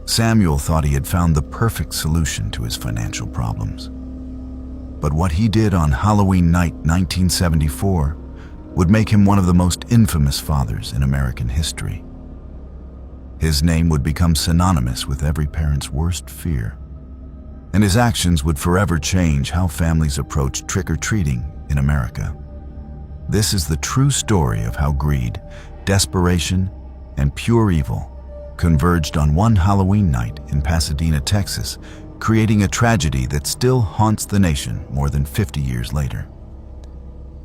Samuel thought he had found the perfect solution to his financial problems. But what he did on Halloween night 1974 would make him one of the most infamous fathers in American history. His name would become synonymous with every parent's worst fear, and his actions would forever change how families approach trick-or-treating in America. This is the true story of how greed, desperation, and pure evil converged on one Halloween night in Pasadena, Texas, creating a tragedy that still haunts the nation more than 50 years later.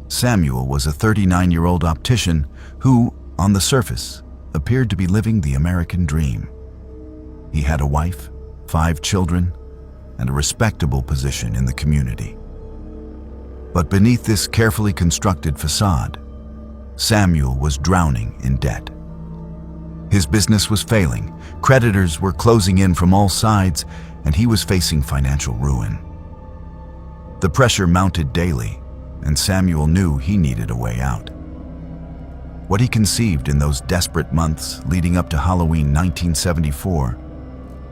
Samuel was a 39-year-old optician who, on the surface, appeared to be living the American dream. He had a wife, 5 children, and a respectable position in the community. But beneath this carefully constructed facade, Samuel was drowning in debt. His business was failing, creditors were closing in from all sides, and he was facing financial ruin. The pressure mounted daily, and Samuel knew he needed a way out. What he conceived in those desperate months leading up to Halloween 1974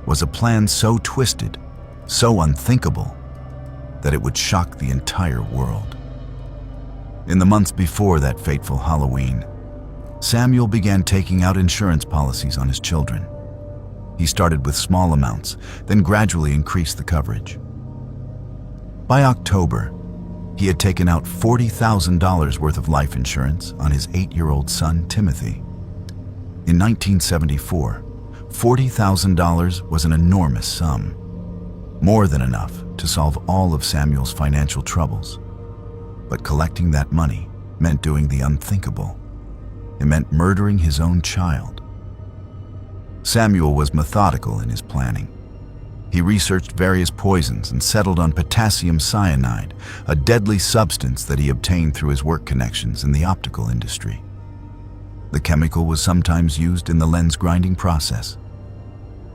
was a plan so twisted, so unthinkable, that it would shock the entire world. In the months before that fateful Halloween, Samuel began taking out insurance policies on his children. He started with small amounts, then gradually increased the coverage. By October, he had taken out $40,000 worth of life insurance on his 8-year-old son, Timothy. In 1974, $40,000 was an enormous sum, more than enough to solve all of Samuel's financial troubles. But collecting that money meant doing the unthinkable. It meant murdering his own child. Samuel was methodical in his planning. He researched various poisons and settled on potassium cyanide, a deadly substance that he obtained through his work connections in the optical industry. The chemical was sometimes used in the lens grinding process,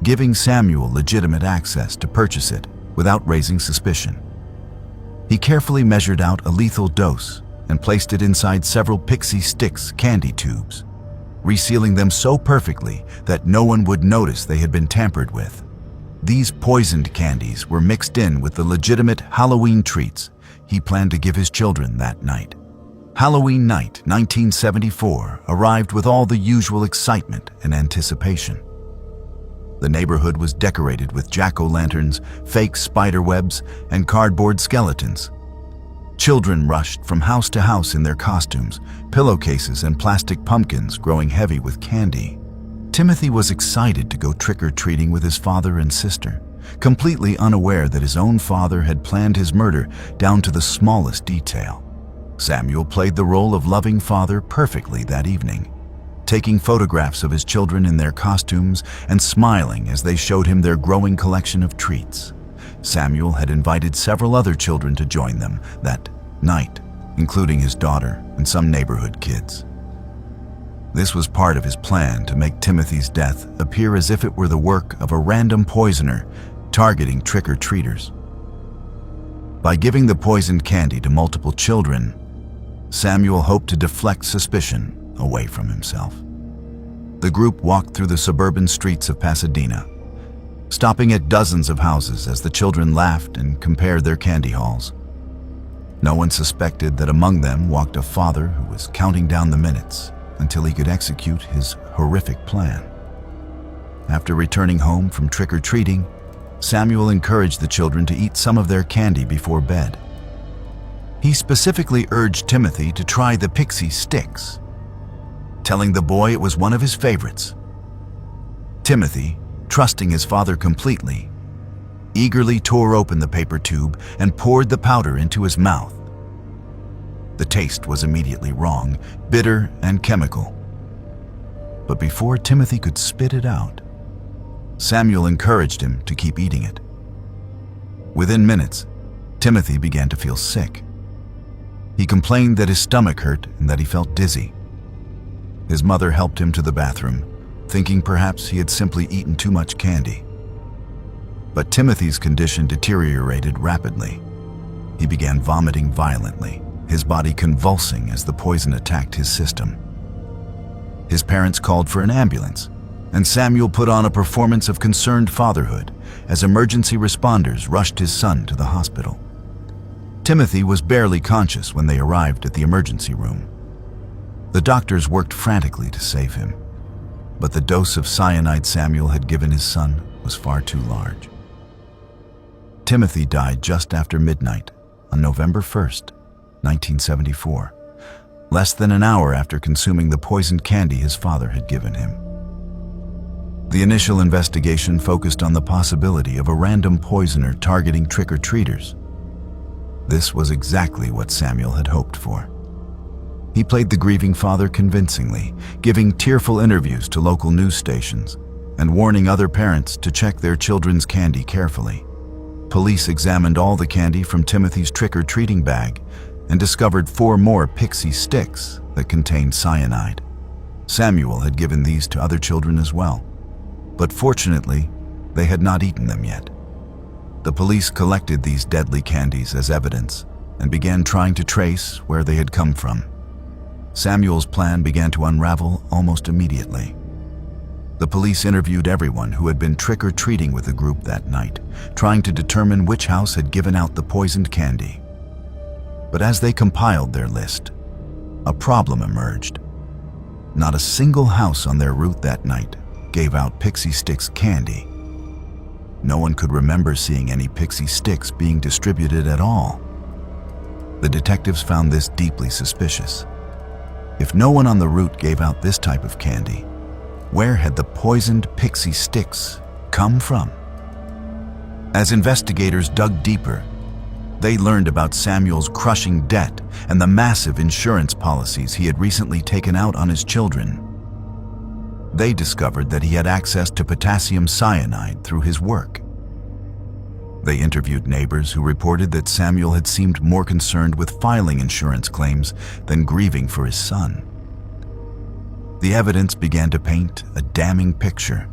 giving Samuel legitimate access to purchase it without raising suspicion. He carefully measured out a lethal dose and placed it inside several Pixie Stix candy tubes, resealing them so perfectly that no one would notice they had been tampered with. These poisoned candies were mixed in with the legitimate Halloween treats he planned to give his children that night. Halloween night 1974 arrived with all the usual excitement and anticipation. The neighborhood was decorated with jack-o'-lanterns, fake spider webs, and cardboard skeletons. Children rushed from house to house in their costumes, pillowcases and plastic pumpkins growing heavy with candy. Timothy was excited to go trick-or-treating with his father and sister, completely unaware that his own father had planned his murder down to the smallest detail. Samuel played the role of loving father perfectly that evening, taking photographs of his children in their costumes and smiling as they showed him their growing collection of treats. Samuel had invited several other children to join them that night, including his daughter and some neighborhood kids. This was part of his plan to make Timothy's death appear as if it were the work of a random poisoner targeting trick-or-treaters. By giving the poisoned candy to multiple children, Samuel hoped to deflect suspicion away from himself. The group walked through the suburban streets of Pasadena, stopping at dozens of houses as the children laughed and compared their candy hauls. No one suspected that among them walked a father who was counting down the minutes until he could execute his horrific plan. After returning home from trick-or-treating, Samuel encouraged the children to eat some of their candy before bed. He specifically urged Timothy to try the Pixie Stix, telling the boy it was one of his favorites. Timothy, trusting his father completely, eagerly tore open the paper tube and poured the powder into his mouth. The taste was immediately wrong, bitter and chemical. But before Timothy could spit it out, Samuel encouraged him to keep eating it. Within minutes, Timothy began to feel sick. He complained that his stomach hurt and that he felt dizzy. His mother helped him to the bathroom, thinking perhaps he had simply eaten too much candy. But Timothy's condition deteriorated rapidly. He began vomiting violently, his body convulsing as the poison attacked his system. His parents called for an ambulance, and Samuel put on a performance of concerned fatherhood as emergency responders rushed his son to the hospital. Timothy was barely conscious when they arrived at the emergency room. The doctors worked frantically to save him, but the dose of cyanide Samuel had given his son was far too large. Timothy died just after midnight on November 1st, 1974, less than an hour after consuming the poisoned candy his father had given him. The initial investigation focused on the possibility of a random poisoner targeting trick-or-treaters. This was exactly what Samuel had hoped for. He played the grieving father convincingly, giving tearful interviews to local news stations and warning other parents to check their children's candy carefully. Police examined all the candy from Timothy's trick-or-treating bag and discovered 4 more pixie sticks that contained cyanide. Samuel had given these to other children as well, but fortunately, they had not eaten them yet. The police collected these deadly candies as evidence and began trying to trace where they had come from. Samuel's plan began to unravel almost immediately. The police interviewed everyone who had been trick-or-treating with the group that night, trying to determine which house had given out the poisoned candy. But as they compiled their list, a problem emerged. Not a single house on their route that night gave out Pixie Stix candy. No one could remember seeing any Pixie Stix being distributed at all. The detectives found this deeply suspicious. If no one on the route gave out this type of candy, where had the poisoned Pixie Stix come from? As investigators dug deeper, they learned about Samuel's crushing debt and the massive insurance policies he had recently taken out on his children. They discovered that he had access to potassium cyanide through his work. They interviewed neighbors who reported that Samuel had seemed more concerned with filing insurance claims than grieving for his son. The evidence began to paint a damning picture.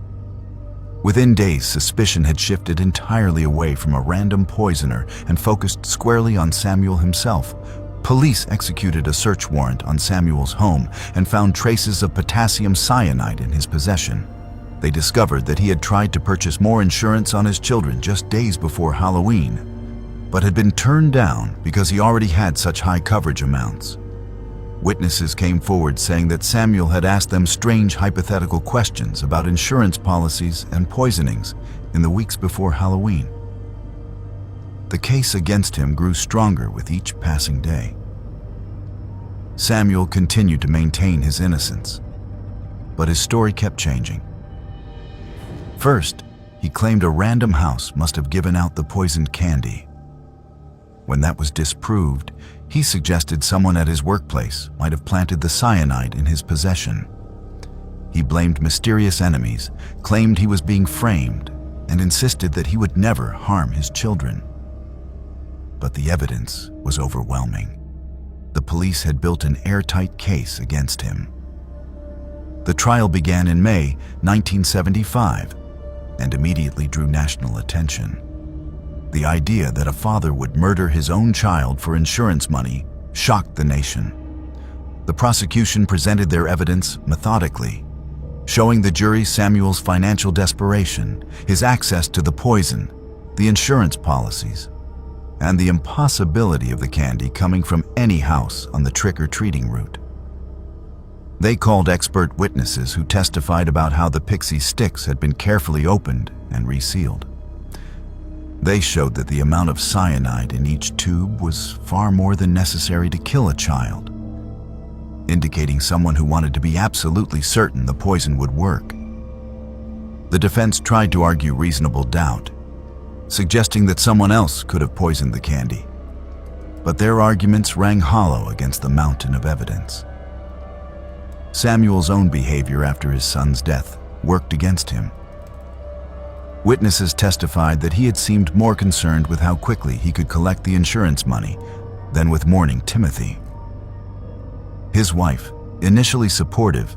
Within days, suspicion had shifted entirely away from a random poisoner and focused squarely on Samuel himself. Police executed a search warrant on Samuel's home and found traces of potassium cyanide in his possession. They discovered that he had tried to purchase more insurance on his children just days before Halloween, but had been turned down because he already had such high coverage amounts. Witnesses came forward saying that Samuel had asked them strange hypothetical questions about insurance policies and poisonings in the weeks before Halloween. The case against him grew stronger with each passing day. Samuel continued to maintain his innocence, but his story kept changing. First, he claimed a random house must have given out the poisoned candy. When that was disproved, he suggested someone at his workplace might have planted the cyanide in his possession. He blamed mysterious enemies, claimed he was being framed, and insisted that he would never harm his children. But the evidence was overwhelming. The police had built an airtight case against him. The trial began in May 1975 and immediately drew national attention. The idea that a father would murder his own child for insurance money shocked the nation. The prosecution presented their evidence methodically, showing the jury Samuel's financial desperation, his access to the poison, the insurance policies, and the impossibility of the candy coming from any house on the trick-or-treating route. They called expert witnesses who testified about how the Pixie Stix had been carefully opened and resealed. They showed that the amount of cyanide in each tube was far more than necessary to kill a child, indicating someone who wanted to be absolutely certain the poison would work. The defense tried to argue reasonable doubt, suggesting that someone else could have poisoned the candy, but their arguments rang hollow against the mountain of evidence. Samuel's own behavior after his son's death worked against him. Witnesses testified that he had seemed more concerned with how quickly he could collect the insurance money than with mourning Timothy. His wife, initially supportive,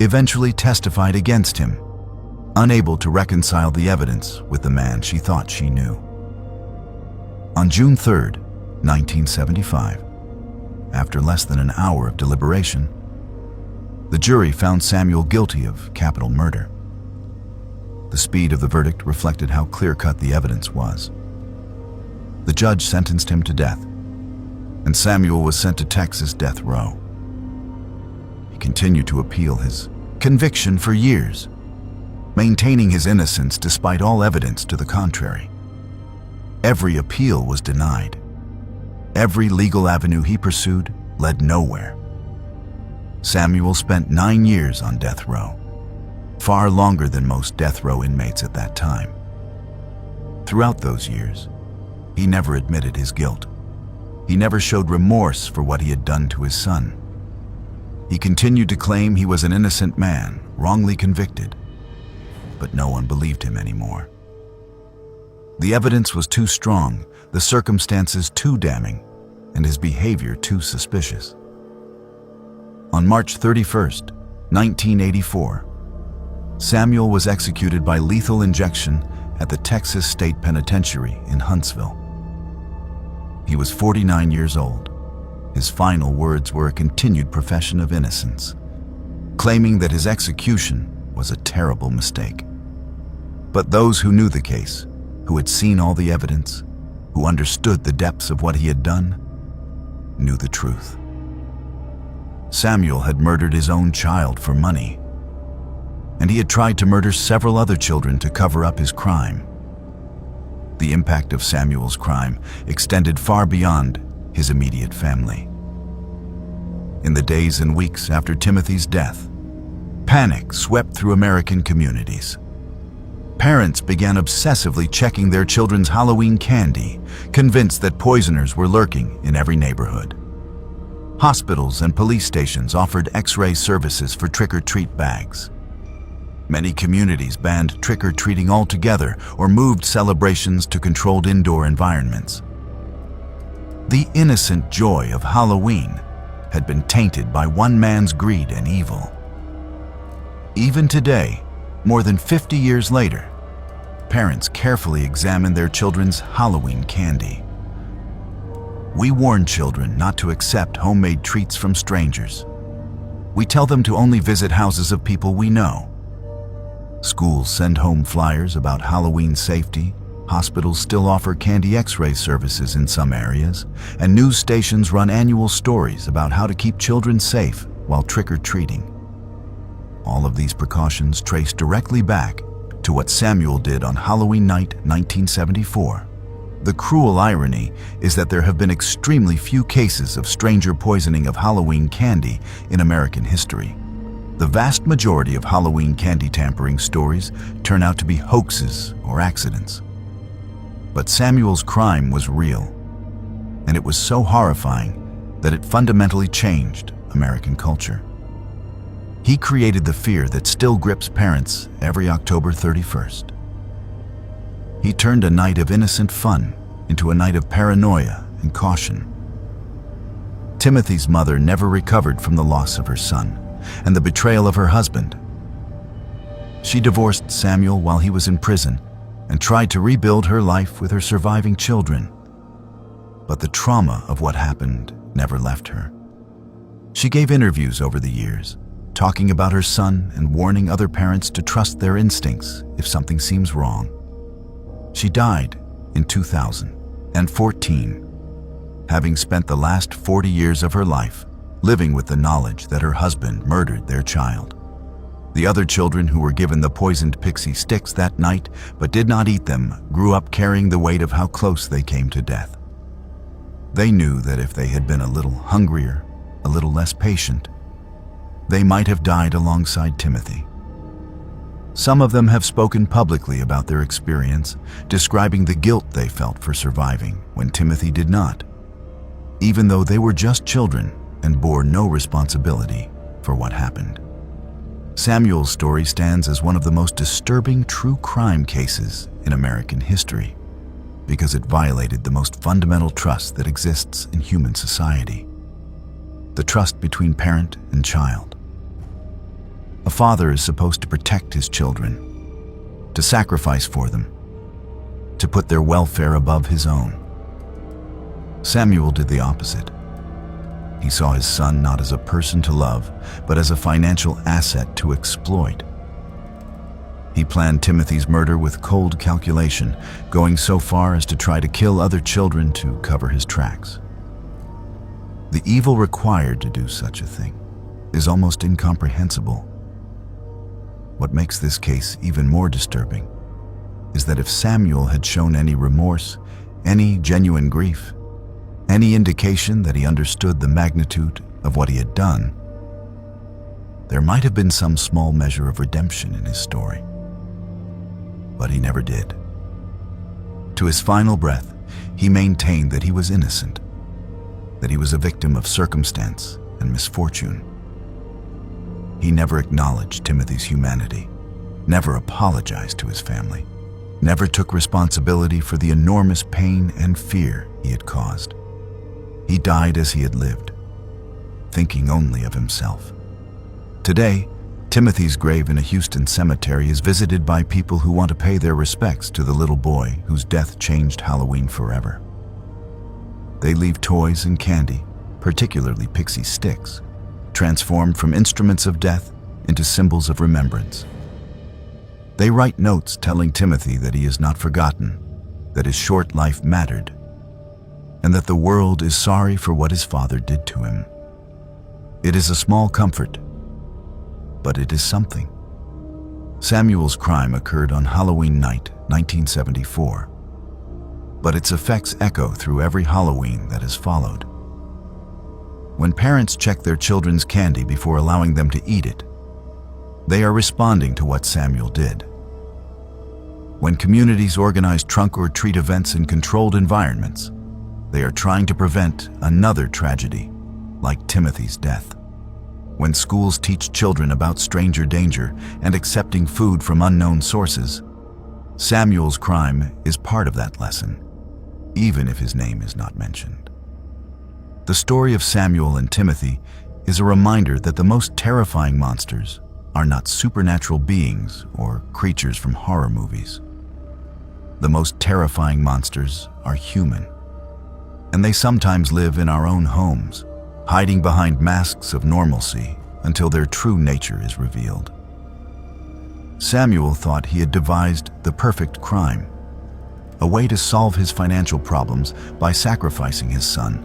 eventually testified against him, unable to reconcile the evidence with the man she thought she knew. On June 3, 1975, after less than an hour of deliberation, the jury found Samuel guilty of capital murder. The speed of the verdict reflected how clear-cut the evidence was. The judge sentenced him to death, and Samuel was sent to Texas death row. He continued to appeal his conviction for years, maintaining his innocence despite all evidence to the contrary. Every appeal was denied. Every legal avenue he pursued led nowhere. Samuel spent 9 years on death row, far longer than most death row inmates at that time. Throughout those years, he never admitted his guilt. He never showed remorse for what he had done to his son. He continued to claim he was an innocent man, wrongly convicted, but no one believed him anymore. The evidence was too strong, the circumstances too damning, and his behavior too suspicious. On March 31st, 1984, Samuel was executed by lethal injection at the Texas State Penitentiary in Huntsville. He was 49 years old. His final words were a continued profession of innocence, claiming that his execution was a terrible mistake. But those who knew the case, who had seen all the evidence, who understood the depths of what he had done, knew the truth. Samuel had murdered his own child for money, and he had tried to murder several other children to cover up his crime. The impact of Samuel's crime extended far beyond his immediate family. In the days and weeks after Timothy's death, panic swept through American communities. Parents began obsessively checking their children's Halloween candy, convinced that poisoners were lurking in every neighborhood. Hospitals and police stations offered X-ray services for trick-or-treat bags. Many communities banned trick-or-treating altogether or moved celebrations to controlled indoor environments. The innocent joy of Halloween had been tainted by one man's greed and evil. Even today, more than 50 years later, parents carefully examine their children's Halloween candy. We warn children not to accept homemade treats from strangers. We tell them to only visit houses of people we know. Schools send home flyers about Halloween safety. Hospitals still offer candy X-ray services in some areas, and news stations run annual stories about how to keep children safe while trick-or-treating. All of these precautions trace directly back to what Samuel did on Halloween night 1974. The cruel irony is that there have been extremely few cases of stranger poisoning of Halloween candy in American history. The vast majority of Halloween candy tampering stories turn out to be hoaxes or accidents. But Samuel's crime was real, and it was so horrifying that it fundamentally changed American culture. He created the fear that still grips parents every October 31st. He turned a night of innocent fun into a night of paranoia and caution. Timothy's mother never recovered from the loss of her son and the betrayal of her husband. She divorced Samuel while he was in prison and tried to rebuild her life with her surviving children. But the trauma of what happened never left her. She gave interviews over the years, talking about her son and warning other parents to trust their instincts if something seems wrong. She died in 2014, having spent the last 40 years of her life living with the knowledge that her husband murdered their child. The other children who were given the poisoned pixie sticks that night but did not eat them grew up carrying the weight of how close they came to death. They knew that if they had been a little hungrier, a little less patient, they might have died alongside Timothy. Some of them have spoken publicly about their experience, describing the guilt they felt for surviving when Timothy did not, even though they were just children and bore no responsibility for what happened. Samuel's story stands as one of the most disturbing true crime cases in American history because it violated the most fundamental trust that exists in human society: the trust between parent and child. A father is supposed to protect his children, to sacrifice for them, to put their welfare above his own. Samuel did the opposite. He saw his son not as a person to love, but as a financial asset to exploit. He planned Timothy's murder with cold calculation, going so far as to try to kill other children to cover his tracks. The evil required to do such a thing is almost incomprehensible. What makes this case even more disturbing is that if Samuel had shown any remorse, any genuine grief, any indication that he understood the magnitude of what he had done, there might have been some small measure of redemption in his story. But he never did. To his final breath, he maintained that he was innocent, that he was a victim of circumstance and misfortune. He never acknowledged Timothy's humanity, never apologized to his family, never took responsibility for the enormous pain and fear he had caused. He died as he had lived, thinking only of himself. Today, Timothy's grave in a Houston cemetery is visited by people who want to pay their respects to the little boy whose death changed Halloween forever. They leave toys and candy, particularly pixie sticks, transformed from instruments of death into symbols of remembrance. They write notes telling Timothy that he is not forgotten, that his short life mattered, and that the world is sorry for what his father did to him. It is a small comfort, but it is something. Samuel's crime occurred on Halloween night, 1974, but its effects echo through every Halloween that has followed. When parents check their children's candy before allowing them to eat it, they are responding to what Samuel did. When communities organize trunk or treat events in controlled environments, they are trying to prevent another tragedy, like Timothy's death. When schools teach children about stranger danger and accepting food from unknown sources, Samuel's crime is part of that lesson, even if his name is not mentioned. The story of Samuel and Timothy is a reminder that the most terrifying monsters are not supernatural beings or creatures from horror movies. The most terrifying monsters are human, and they sometimes live in our own homes, hiding behind masks of normalcy until their true nature is revealed. Samuel thought he had devised the perfect crime, a way to solve his financial problems by sacrificing his son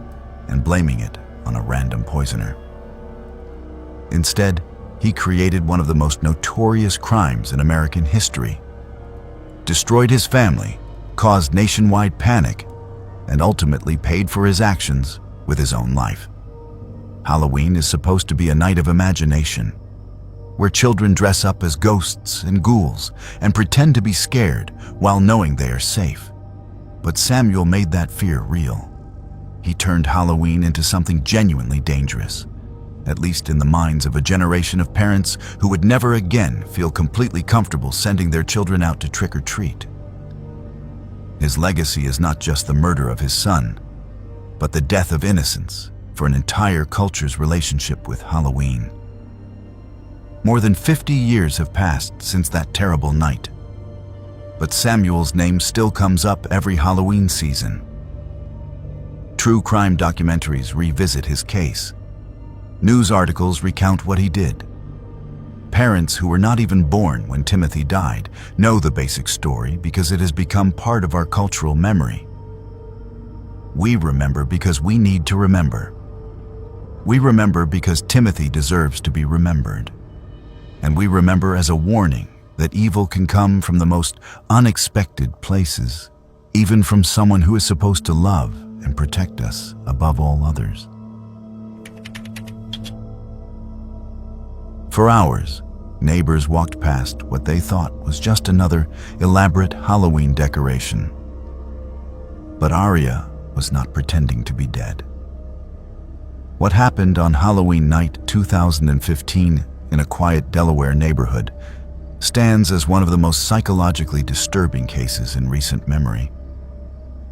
and blaming it on a random poisoner. Instead, he created one of the most notorious crimes in American history, destroyed his family, caused nationwide panic, and ultimately paid for his actions with his own life. Halloween is supposed to be a night of imagination, where children dress up as ghosts and ghouls and pretend to be scared while knowing they are safe. But Samuel made that fear real. He turned Halloween into something genuinely dangerous, at least in the minds of a generation of parents who would never again feel completely comfortable sending their children out to trick or treat. His legacy is not just the murder of his son, but the death of innocence for an entire culture's relationship with Halloween. More than 50 years have passed since that terrible night, but Samuel's name still comes up every Halloween season. True crime documentaries revisit his case. News articles recount what he did. Parents who were not even born when Timothy died know the basic story because it has become part of our cultural memory. We remember because we need to remember. We remember because Timothy deserves to be remembered. And we remember as a warning that evil can come from the most unexpected places, even from someone who is supposed to love and protect us above all others. For hours, neighbors walked past what they thought was just another elaborate Halloween decoration. But Aria was not pretending to be dead. What happened on Halloween night 2015 in a quiet Delaware neighborhood stands as one of the most psychologically disturbing cases in recent memory.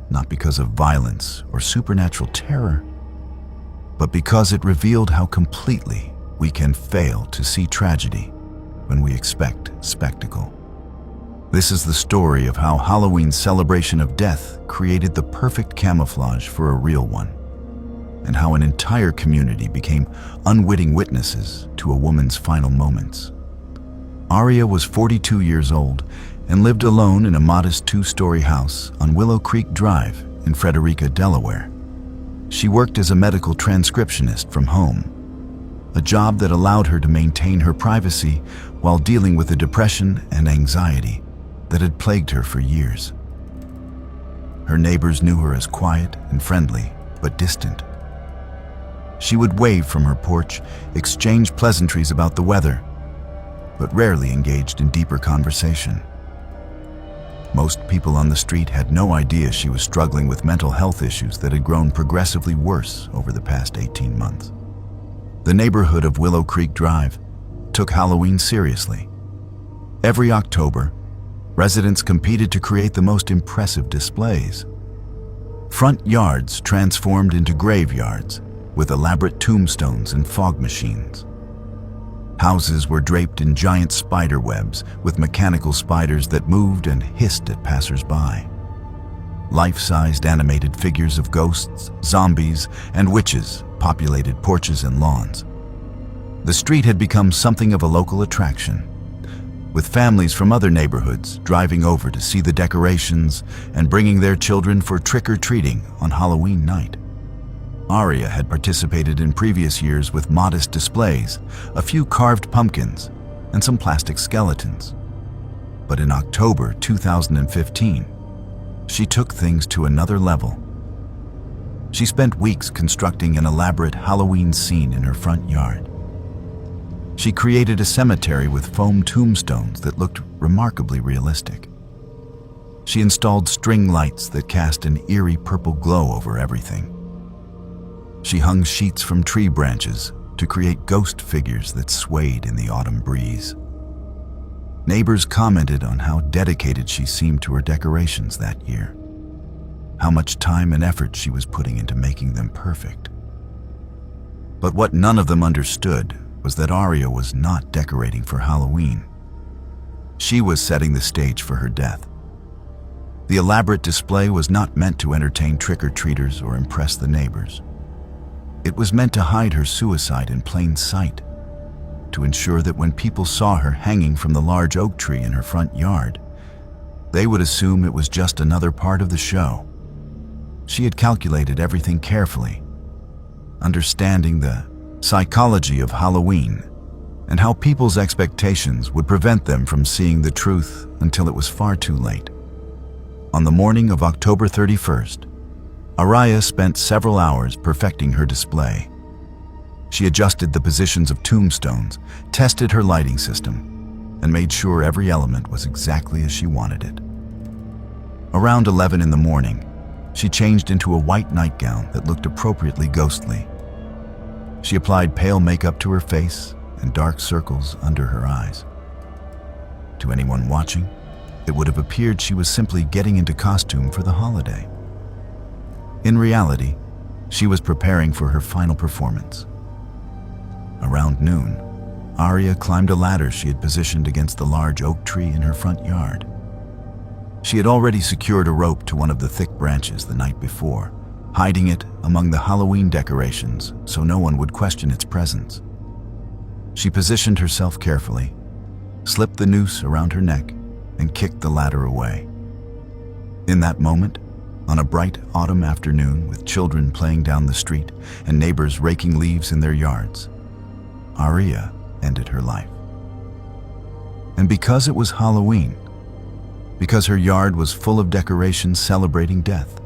Not because of violence or supernatural terror, but because it revealed how completely we can fail to see tragedy when we expect spectacle. This is the story of how Halloween's celebration of death created the perfect camouflage for a real one, and how an entire community became unwitting witnesses to a woman's final moments. Aria was 42 years old and lived alone in a modest 2-story house on Willow Creek Drive in Frederica, Delaware. She worked as a medical transcriptionist from home, a job that allowed her to maintain her privacy while dealing with the depression and anxiety that had plagued her for years. Her neighbors knew her as quiet and friendly, but distant. She would wave from her porch, exchange pleasantries about the weather, but rarely engaged in deeper conversation. Most people on the street had no idea she was struggling with mental health issues that had grown progressively worse over the past 18 months. The neighborhood of Willow Creek Drive took Halloween seriously. Every October, residents competed to create the most impressive displays. Front yards transformed into graveyards with elaborate tombstones and fog machines. Houses were draped in giant spider webs with mechanical spiders that moved and hissed at passers-by. Life-sized animated figures of ghosts, zombies, and witches populated porches and lawns. The street had become something of a local attraction, with families from other neighborhoods driving over to see the decorations and bringing their children for trick-or-treating on Halloween night. Aria had participated in previous years with modest displays, a few carved pumpkins, and some plastic skeletons. But in October 2015, she took things to another level. She spent weeks constructing an elaborate Halloween scene in her front yard. She created a cemetery with foam tombstones that looked remarkably realistic. She installed string lights that cast an eerie purple glow over everything. She hung sheets from tree branches to create ghost figures that swayed in the autumn breeze. Neighbors commented on how dedicated she seemed to her decorations that year, how much time and effort she was putting into making them perfect. But what none of them understood was that Aria was not decorating for Halloween. She was setting the stage for her death. The elaborate display was not meant to entertain trick-or-treaters or impress the neighbors. It was meant to hide her suicide in plain sight, to ensure that when people saw her hanging from the large oak tree in her front yard, they would assume it was just another part of the show. She had calculated everything carefully, understanding the psychology of Halloween and how people's expectations would prevent them from seeing the truth until it was far too late. On the morning of October 31st, Aria spent several hours perfecting her display. She adjusted the positions of tombstones, tested her lighting system, and made sure every element was exactly as she wanted it. Around 11 in the morning, she changed into a white nightgown that looked appropriately ghostly. She applied pale makeup to her face and dark circles under her eyes. To anyone watching, it would have appeared she was simply getting into costume for the holiday. In reality, she was preparing for her final performance. Around noon, Aria climbed a ladder she had positioned against the large oak tree in her front yard. She had already secured a rope to one of the thick branches the night before, hiding it among the Halloween decorations so no one would question its presence. She positioned herself carefully, slipped the noose around her neck, and kicked the ladder away. In that moment, on a bright autumn afternoon with children playing down the street and neighbors raking leaves in their yards, Aria ended her life. And because it was Halloween, because her yard was full of decorations celebrating death,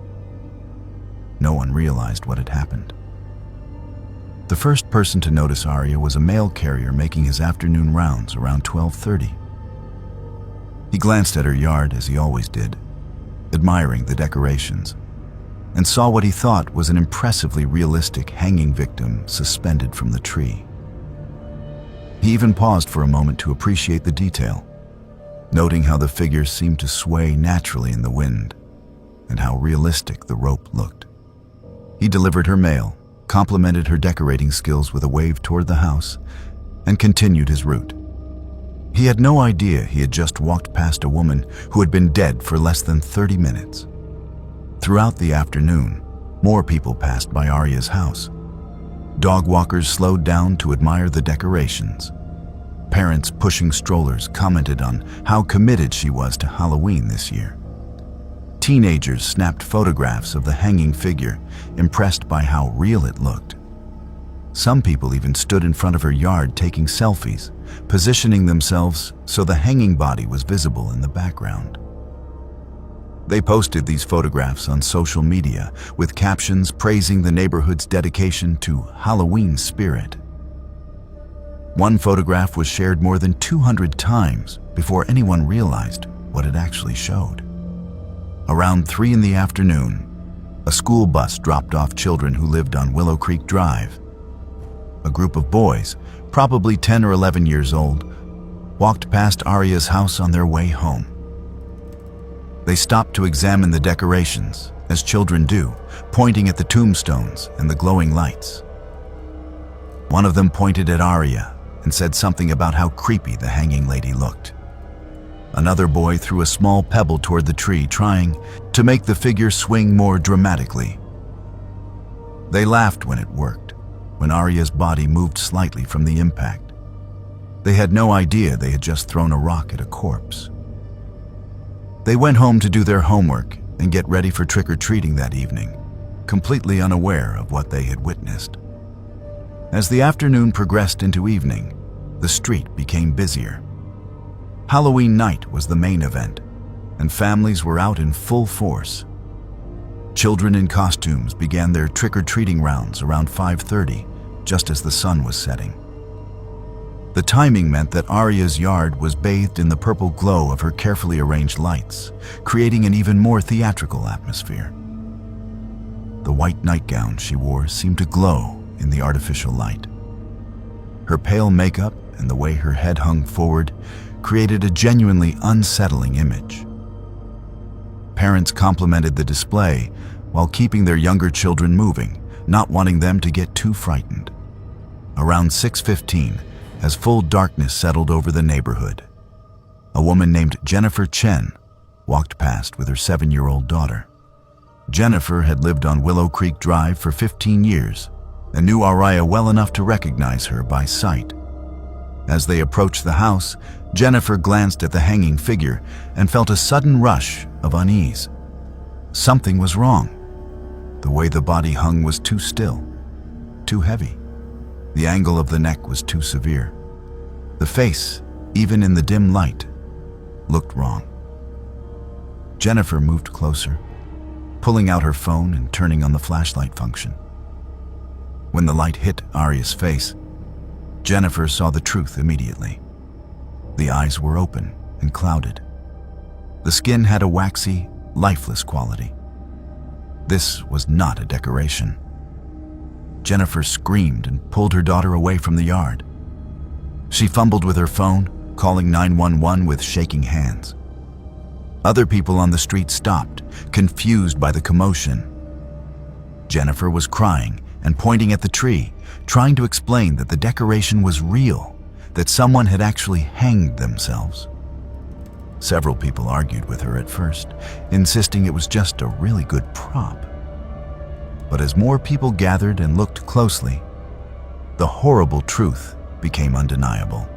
no one realized what had happened. The first person to notice Aria was a mail carrier making his afternoon rounds around 12:30. He glanced at her yard as he always did, admiring the decorations, and saw what he thought was an impressively realistic hanging victim suspended from the tree. He even paused for a moment to appreciate the detail, noting how the figure seemed to sway naturally in the wind and how realistic the rope looked. He delivered her mail, complimented her decorating skills with a wave toward the house, and continued his route. He had no idea he had just walked past a woman who had been dead for less than 30 minutes. Throughout the afternoon, more people passed by Aria's house. Dog walkers slowed down to admire the decorations. Parents pushing strollers commented on how committed she was to Halloween this year. Teenagers snapped photographs of the hanging figure, impressed by how real it looked. Some people even stood in front of her yard taking selfies, positioning themselves so the hanging body was visible in the background. They posted these photographs on social media with captions praising the neighborhood's dedication to Halloween spirit. One photograph was shared more than 200 times before anyone realized what it actually showed. Around 3 in the afternoon, a school bus dropped off children who lived on Willow Creek Drive. A group of boys, probably 10 or 11 years old, walked past Aria's house on their way home. They stopped to examine the decorations, as children do, pointing at the tombstones and the glowing lights. One of them pointed at Aria and said something about how creepy the hanging lady looked. Another boy threw a small pebble toward the tree, trying to make the figure swing more dramatically. They laughed when it worked, when Aria's body moved slightly from the impact. They had no idea they had just thrown a rock at a corpse. They went home to do their homework and get ready for trick-or-treating that evening, completely unaware of what they had witnessed. As the afternoon progressed into evening, the street became busier. Halloween night was the main event, and families were out in full force. Children in costumes began their trick-or-treating rounds around 5:30, just as the sun was setting. The timing meant that Aria's yard was bathed in the purple glow of her carefully arranged lights, creating an even more theatrical atmosphere. The white nightgown she wore seemed to glow in the artificial light. Her pale makeup and the way her head hung forward created a genuinely unsettling image. Parents complimented the display while keeping their younger children moving, not wanting them to get too frightened. Around 6:15, as full darkness settled over the neighborhood, a woman named Jennifer Chen walked past with her 7-year-old daughter. Jennifer had lived on Willow Creek Drive for 15 years and knew Aria well enough to recognize her by sight. As they approached the house, Jennifer glanced at the hanging figure and felt a sudden rush of unease. Something was wrong. The way the body hung was too still, too heavy. The angle of the neck was too severe. The face, even in the dim light, looked wrong. Jennifer moved closer, pulling out her phone and turning on the flashlight function. When the light hit Aria's face, Jennifer saw the truth immediately. The eyes were open and clouded. The skin had a waxy, lifeless quality. This was not a decoration. Jennifer screamed and pulled her daughter away from the yard. She fumbled with her phone, calling 911 with shaking hands. Other people on the street stopped, confused by the commotion. Jennifer was crying and pointing at the tree, trying to explain that the decoration was real, that someone had actually hanged themselves. Several people argued with her at first, insisting it was just a really good prop. But as more people gathered and looked closely, the horrible truth became undeniable.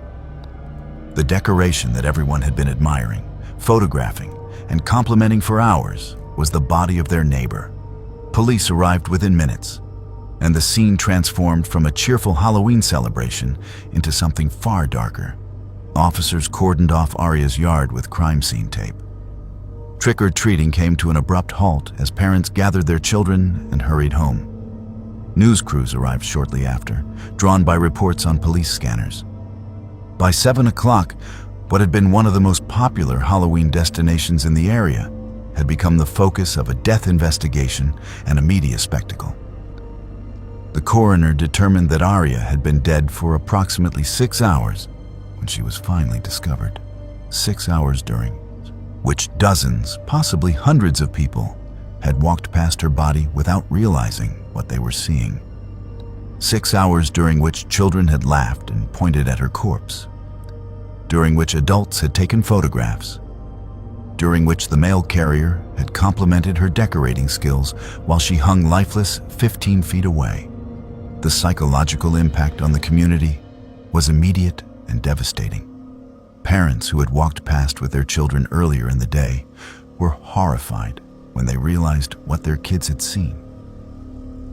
The decoration that everyone had been admiring, photographing, and complimenting for hours was the body of their neighbor. Police arrived within minutes, and the scene transformed from a cheerful Halloween celebration into something far darker. Officers cordoned off Aria's yard with crime scene tape. Trick-or-treating came to an abrupt halt as parents gathered their children and hurried home. News crews arrived shortly after, drawn by reports on police scanners. By 7 o'clock, what had been one of the most popular Halloween destinations in the area had become the focus of a death investigation and a media spectacle. The coroner determined that Aria had been dead for approximately 6 hours when she was finally discovered. 6 hours during which dozens, possibly hundreds of people had walked past her body without realizing what they were seeing. 6 hours during which children had laughed and pointed at her corpse. During which adults had taken photographs. During which the mail carrier had complimented her decorating skills while she hung lifeless 15 feet away. The psychological impact on the community was immediate and devastating. Parents who had walked past with their children earlier in the day were horrified when they realized what their kids had seen.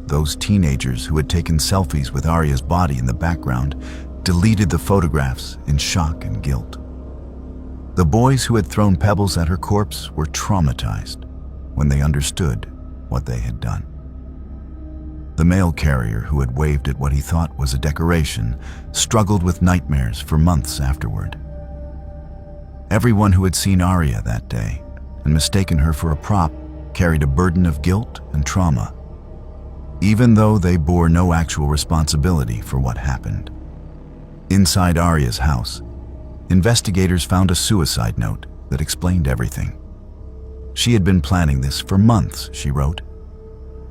Those teenagers who had taken selfies with Aria's body in the background deleted the photographs in shock and guilt. The boys who had thrown pebbles at her corpse were traumatized when they understood what they had done. The mail carrier who had waved at what he thought was a decoration struggled with nightmares for months afterward. Everyone who had seen Aria that day and mistaken her for a prop carried a burden of guilt and trauma, even though they bore no actual responsibility for what happened. Inside Aria's house, investigators found a suicide note that explained everything. She had been planning this for months, she wrote,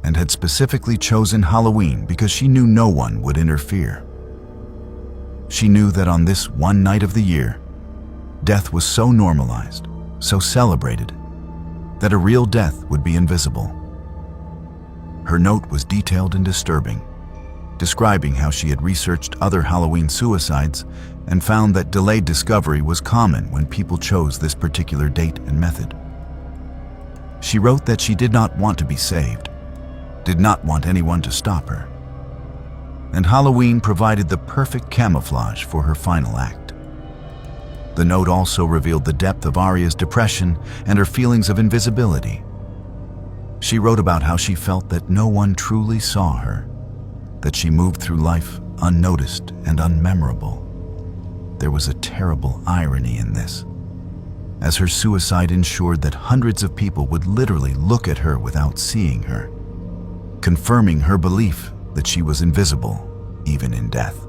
and had specifically chosen Halloween because she knew no one would interfere. She knew that on this one night of the year, death was so normalized, so celebrated, that a real death would be invisible. Her note was detailed and disturbing, describing how she had researched other Halloween suicides and found that delayed discovery was common when people chose this particular date and method. She wrote that she did not want to be saved, did not want anyone to stop her, and Halloween provided the perfect camouflage for her final act. The note also revealed the depth of Aria's depression and her feelings of invisibility. She wrote about how she felt that no one truly saw her, that she moved through life unnoticed and unmemorable. There was a terrible irony in this, as her suicide ensured that hundreds of people would literally look at her without seeing her, confirming her belief that she was invisible, even in death.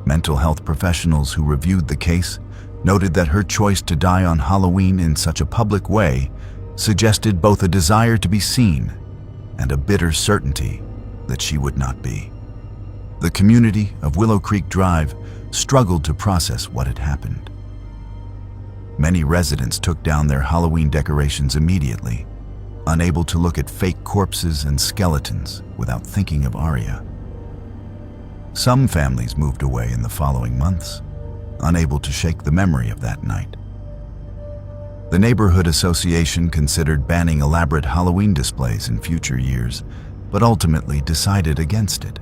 Mental health professionals who reviewed the case noted that her choice to die on Halloween in such a public way suggested both a desire to be seen and a bitter certainty that she would not be. The community of Willow Creek Drive struggled to process what had happened. Many residents took down their Halloween decorations immediately, unable to look at fake corpses and skeletons without thinking of Aria. Some families moved away in the following months, unable to shake the memory of that night. The neighborhood association considered banning elaborate Halloween displays in future years, but ultimately decided against it,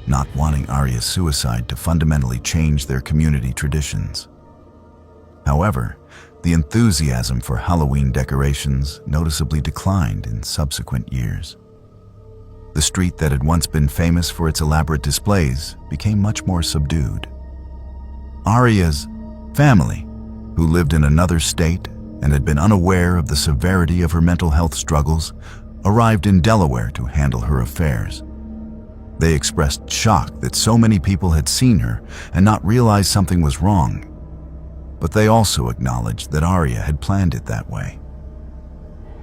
not wanting Aria's suicide to fundamentally change their community traditions. However, the enthusiasm for Halloween decorations noticeably declined in subsequent years. The street that had once been famous for its elaborate displays became much more subdued. Aria's family, who lived in another state and had been unaware of the severity of her mental health struggles, arrived in Delaware to handle her affairs. They expressed shock that so many people had seen her and not realized something was wrong, but they also acknowledged that Aria had planned it that way.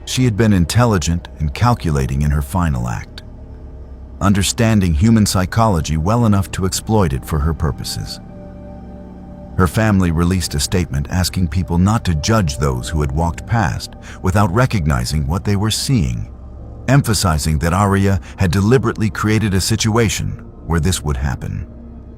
She had been intelligent and calculating in her final act, understanding human psychology well enough to exploit it for her purposes. Her family released a statement asking people not to judge those who had walked past without recognizing what they were seeing, emphasizing that Aria had deliberately created a situation where this would happen.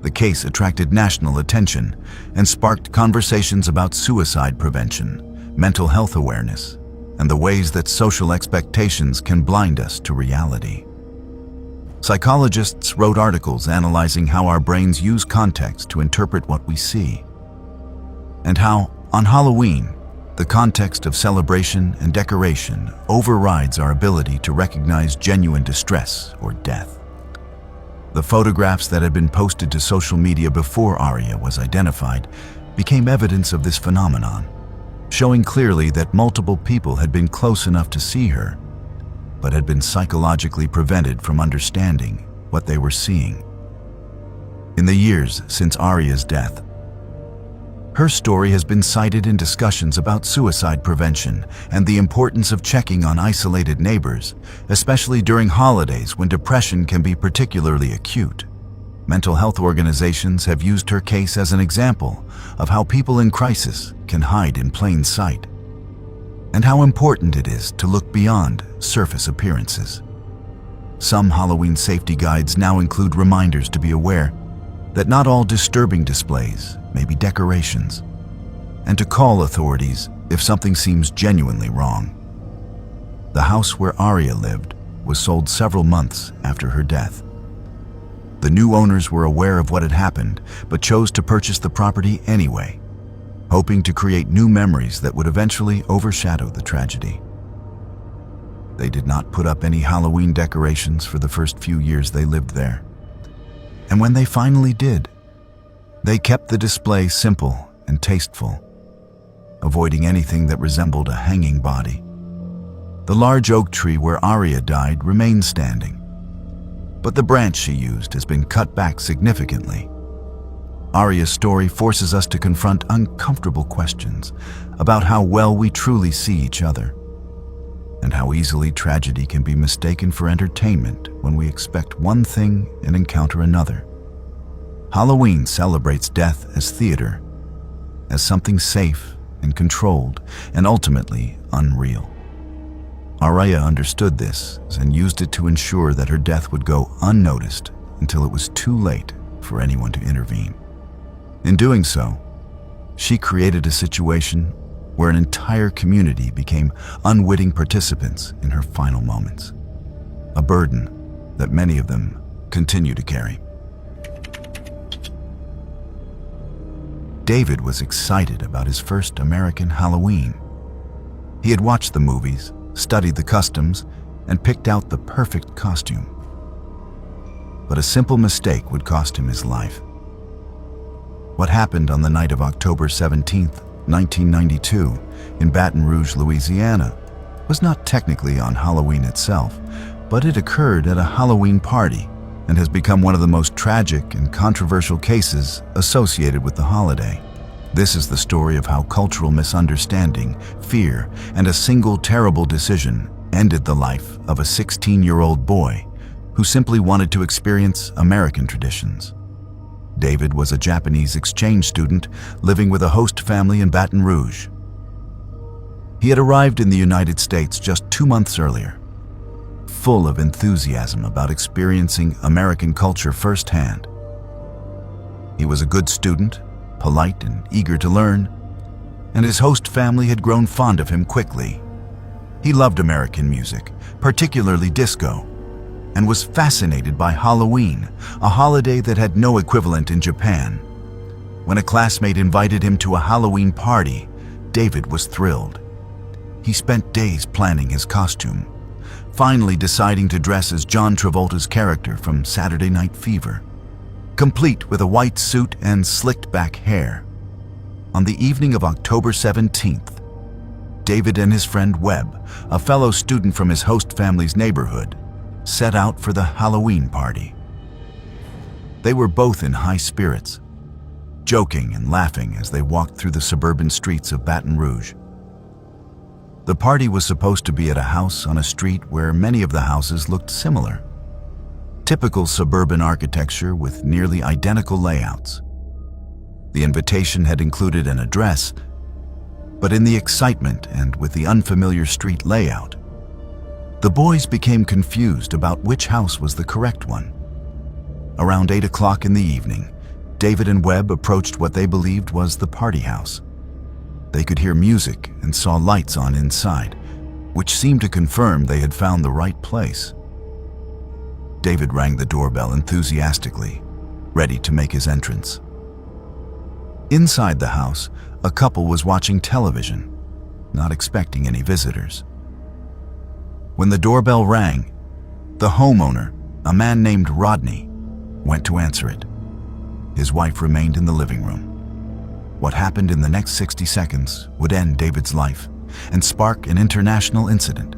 The case attracted national attention and sparked conversations about suicide prevention, mental health awareness, and the ways that social expectations can blind us to reality. Psychologists wrote articles analyzing how our brains use context to interpret what we see, and how, on Halloween, the context of celebration and decoration overrides our ability to recognize genuine distress or death. The photographs that had been posted to social media before Aria was identified became evidence of this phenomenon, showing clearly that multiple people had been close enough to see her, but had been psychologically prevented from understanding what they were seeing. In the years since Aria's death, her story has been cited in discussions about suicide prevention and the importance of checking on isolated neighbors, especially during holidays when depression can be particularly acute. Mental health organizations have used her case as an example of how people in crisis can hide in plain sight, and how important it is to look beyond surface appearances. Some Halloween safety guides now include reminders to be aware that not all disturbing displays maybe decorations, and to call authorities if something seems genuinely wrong. The house where Aria lived was sold several months after her death. The new owners were aware of what had happened, but chose to purchase the property anyway, hoping to create new memories that would eventually overshadow the tragedy. They did not put up any Halloween decorations for the first few years they lived there. And when they finally did, they kept the display simple and tasteful, avoiding anything that resembled a hanging body. The large oak tree where Aria died remains standing, but the branch she used has been cut back significantly. Aria's story forces us to confront uncomfortable questions about how well we truly see each other, and how easily tragedy can be mistaken for entertainment when we expect one thing and encounter another. Halloween celebrates death as theater, as something safe and controlled, and ultimately unreal. Aria understood this and used it to ensure that her death would go unnoticed until it was too late for anyone to intervene. In doing so, she created a situation where an entire community became unwitting participants in her final moments, a burden that many of them continue to carry. David was excited about his first American Halloween. He had watched the movies, studied the customs, and picked out the perfect costume. But a simple mistake would cost him his life. What happened on the night of October 17th, 1992, in Baton Rouge, Louisiana, was not technically on Halloween itself, but it occurred at a Halloween party and has become one of the most tragic and controversial cases associated with the holiday. This is the story of how cultural misunderstanding, fear, and a single terrible decision ended the life of a 16-year-old boy who simply wanted to experience American traditions. David was a Japanese exchange student living with a host family in Baton Rouge. He had arrived in the United States just 2 months earlier, full of enthusiasm about experiencing American culture firsthand. He was a good student, polite and eager to learn, and his host family had grown fond of him quickly. He loved American music, particularly disco, and was fascinated by Halloween, a holiday that had no equivalent in Japan. When a classmate invited him to a Halloween party, David was thrilled. He spent days planning his costume, finally deciding to dress as John Travolta's character from Saturday Night Fever, complete with a white suit and slicked back hair. On the evening of October 17th, David and his friend Webb, a fellow student from his host family's neighborhood, set out for the Halloween party. They were both in high spirits, joking and laughing as they walked through the suburban streets of Baton Rouge. The party was supposed to be at a house on a street where many of the houses looked similar. Typical suburban architecture with nearly identical layouts. The invitation had included an address, but in the excitement and with the unfamiliar street layout, the boys became confused about which house was the correct one. Around 8 o'clock in the evening, David and Webb approached what they believed was the party house. They could hear music and saw lights on inside, which seemed to confirm they had found the right place. David rang the doorbell enthusiastically, ready to make his entrance. Inside the house, a couple was watching television, not expecting any visitors. When the doorbell rang, the homeowner, a man named Rodney, went to answer it. His wife remained in the living room. What happened in the next 60 seconds would end David's life and spark an international incident.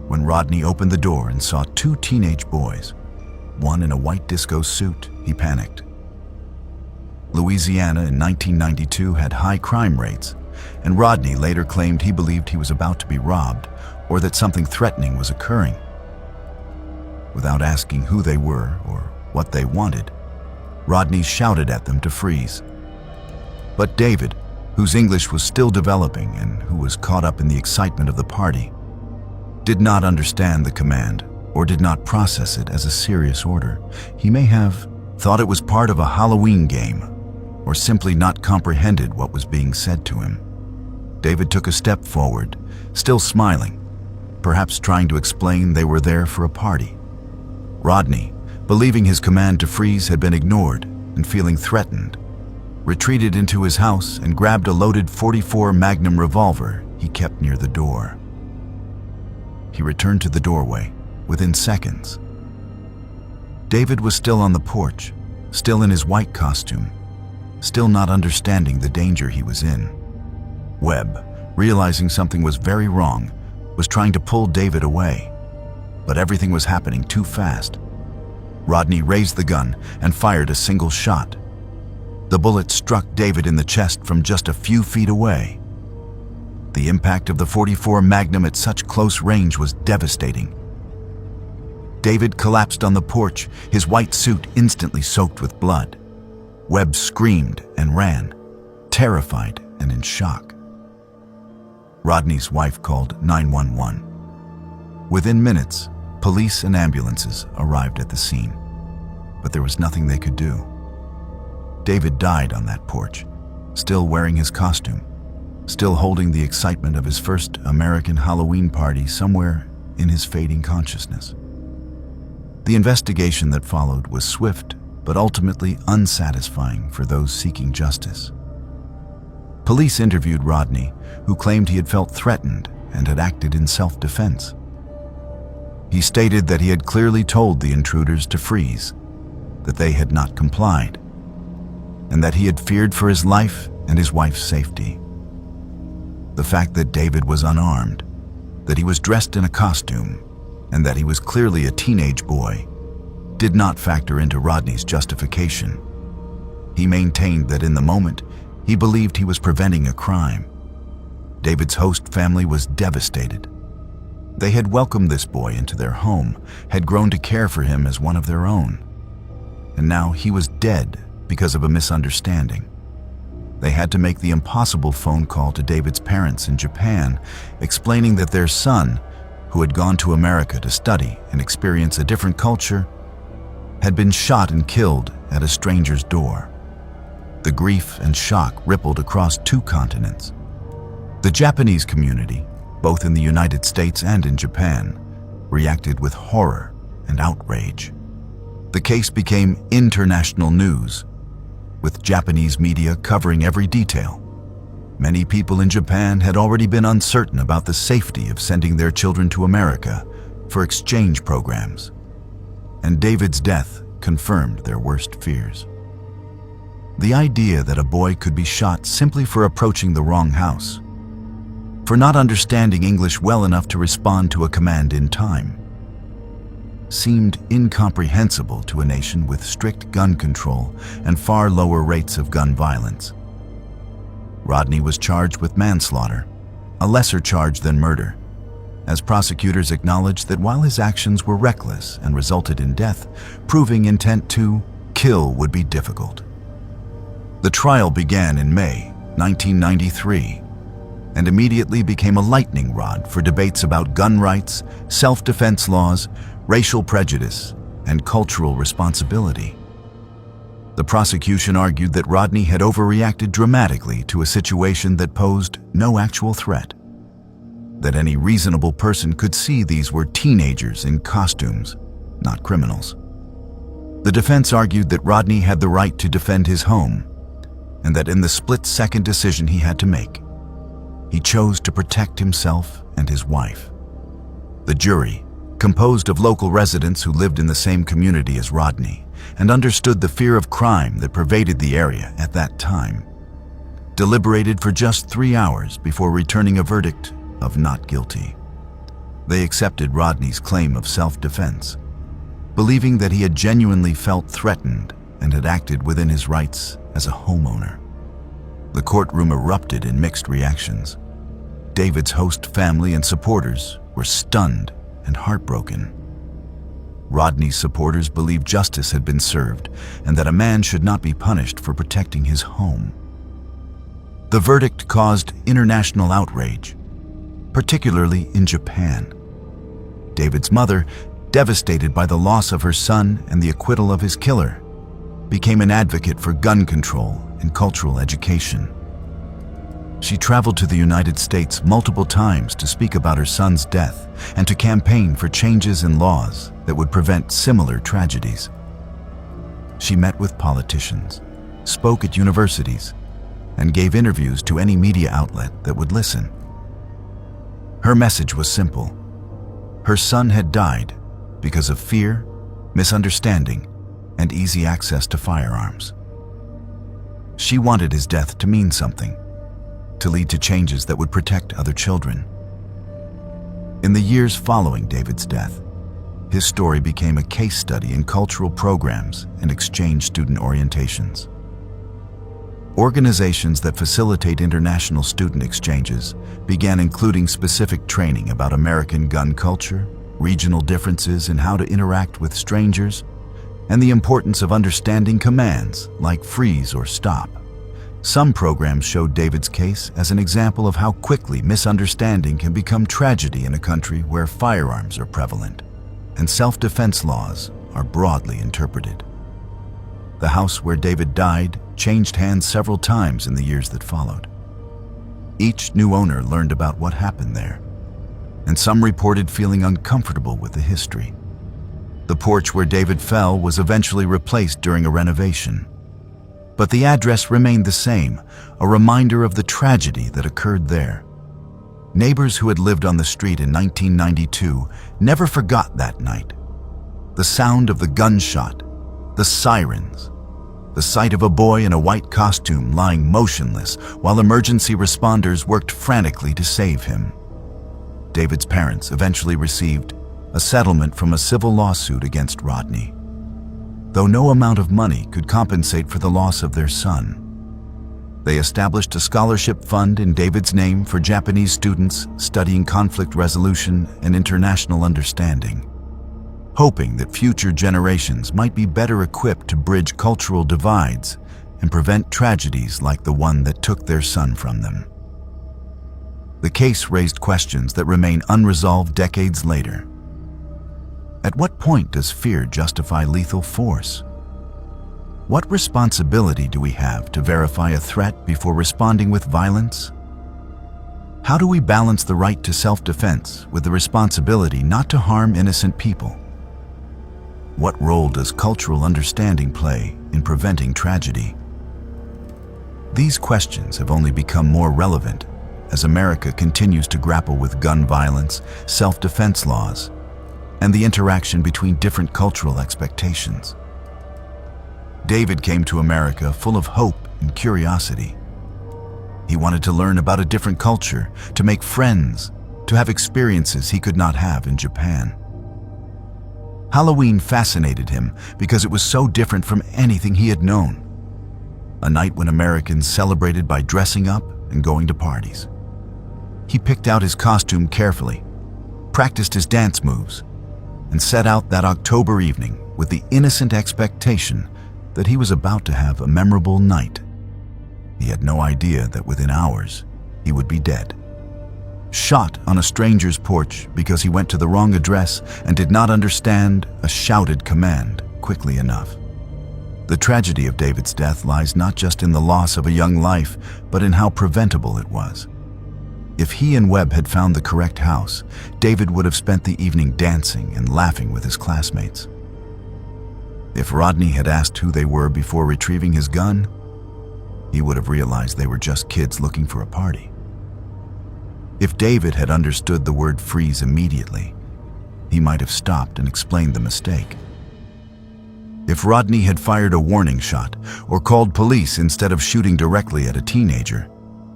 When Rodney opened the door and saw 2 teenage boys, one in a white disco suit, he panicked. Louisiana in 1992 had high crime rates, and Rodney later claimed he believed he was about to be robbed or that something threatening was occurring. Without asking who they were or what they wanted, Rodney shouted at them to freeze. But David, whose English was still developing and who was caught up in the excitement of the party, did not understand the command or did not process it as a serious order. He may have thought it was part of a Halloween game or simply not comprehended what was being said to him. David took a step forward, still smiling, perhaps trying to explain they were there for a party. Rodney, believing his command to freeze had been ignored and feeling threatened, retreated into his house and grabbed a loaded .44 Magnum revolver he kept near the door. He returned to the doorway within seconds. David was still on the porch, still in his white costume, still not understanding the danger he was in. Webb, realizing something was very wrong, was trying to pull David away, but everything was happening too fast. Rodney raised the gun and fired a single shot. The bullet struck David in the chest from just a few feet away. The impact of the .44 Magnum at such close range was devastating. David collapsed on the porch, his white suit instantly soaked with blood. Webb screamed and ran, terrified and in shock. Rodney's wife called 911. Within minutes, police and ambulances arrived at the scene, but there was nothing they could do. David died on that porch, still wearing his costume, still holding the excitement of his first American Halloween party somewhere in his fading consciousness. The investigation that followed was swift, but ultimately unsatisfying for those seeking justice. Police interviewed Rodney, who claimed he had felt threatened and had acted in self-defense. He stated that he had clearly told the intruders to freeze, that they had not complied, and that he had feared for his life and his wife's safety. The fact that David was unarmed, that he was dressed in a costume, and that he was clearly a teenage boy, did not factor into Rodney's justification. He maintained that in the moment, he believed he was preventing a crime. David's host family was devastated. They had welcomed this boy into their home, had grown to care for him as one of their own. And now he was dead because of a misunderstanding. They had to make the impossible phone call to David's parents in Japan, explaining that their son, who had gone to America to study and experience a different culture, had been shot and killed at a stranger's door. The grief and shock rippled across 2 continents. The Japanese community, both in the United States and in Japan, reacted with horror and outrage. The case became international news, with Japanese media covering every detail. Many people in Japan had already been uncertain about the safety of sending their children to America for exchange programs, and David's death confirmed their worst fears. The idea that a boy could be shot simply for approaching the wrong house, for not understanding English well enough to respond to a command in time, seemed incomprehensible to a nation with strict gun control and far lower rates of gun violence. Rodney was charged with manslaughter, a lesser charge than murder, as prosecutors acknowledged that while his actions were reckless and resulted in death, proving intent to kill would be difficult. The trial began in May 1993 and immediately became a lightning rod for debates about gun rights, self-defense laws, racial prejudice, and cultural responsibility. The prosecution argued that Rodney had overreacted dramatically to a situation that posed no actual threat, that any reasonable person could see these were teenagers in costumes, not criminals. The defense argued that Rodney had the right to defend his home, and that in the split-second decision he had to make, he chose to protect himself and his wife. The jury, composed of local residents who lived in the same community as Rodney and understood the fear of crime that pervaded the area at that time, deliberated for just 3 hours before returning a verdict of not guilty. They accepted Rodney's claim of self-defense, believing that he had genuinely felt threatened and had acted within his rights as a homeowner. The courtroom erupted in mixed reactions. David's host family and supporters were stunned and heartbroken. Rodney's supporters believed justice had been served and that a man should not be punished for protecting his home. The verdict caused international outrage, particularly in Japan. David's mother, devastated by the loss of her son and the acquittal of his killer, became an advocate for gun control and cultural education. She traveled to the United States multiple times to speak about her son's death and to campaign for changes in laws that would prevent similar tragedies. She met with politicians, spoke at universities, and gave interviews to any media outlet that would listen. Her message was simple. Her son had died because of fear, misunderstanding, and easy access to firearms. She wanted his death to mean something, to lead to changes that would protect other children. In the years following David's death, his story became a case study in cultural programs and exchange student orientations. Organizations that facilitate international student exchanges began including specific training about American gun culture, regional differences in how to interact with strangers, and the importance of understanding commands like freeze or stop. Some programs showed David's case as an example of how quickly misunderstanding can become tragedy in a country where firearms are prevalent and self-defense laws are broadly interpreted. The house where David died changed hands several times in the years that followed. Each new owner learned about what happened there, and some reported feeling uncomfortable with the history. The porch where David fell was eventually replaced during a renovation. But the address remained the same, a reminder of the tragedy that occurred there. Neighbors who had lived on the street in 1992 never forgot that night. The sound of the gunshot, the sirens, the sight of a boy in a white costume lying motionless while emergency responders worked frantically to save him. David's parents eventually received a settlement from a civil lawsuit against Rodney, though no amount of money could compensate for the loss of their son. They established a scholarship fund in David's name for Japanese students studying conflict resolution and international understanding, hoping that future generations might be better equipped to bridge cultural divides and prevent tragedies like the one that took their son from them. The case raised questions that remain unresolved decades later. At what point does fear justify lethal force? What responsibility do we have to verify a threat before responding with violence? How do we balance the right to self-defense with the responsibility not to harm innocent people? What role does cultural understanding play in preventing tragedy? These questions have only become more relevant as America continues to grapple with gun violence, self-defense laws, and the interaction between different cultural expectations. David came to America full of hope and curiosity. He wanted to learn about a different culture, to make friends, to have experiences he could not have in Japan. Halloween fascinated him because it was so different from anything he had known. A night when Americans celebrated by dressing up and going to parties. He picked out his costume carefully, practiced his dance moves, and set out that October evening with the innocent expectation that he was about to have a memorable night. He had no idea that within hours he would be dead. Shot on a stranger's porch because he went to the wrong address and did not understand a shouted command quickly enough. The tragedy of David's death lies not just in the loss of a young life, but in how preventable it was. If he and Webb had found the correct house, David would have spent the evening dancing and laughing with his classmates. If Rodney had asked who they were before retrieving his gun, he would have realized they were just kids looking for a party. If David had understood the word freeze immediately, he might have stopped and explained the mistake. If Rodney had fired a warning shot or called police instead of shooting directly at a teenager,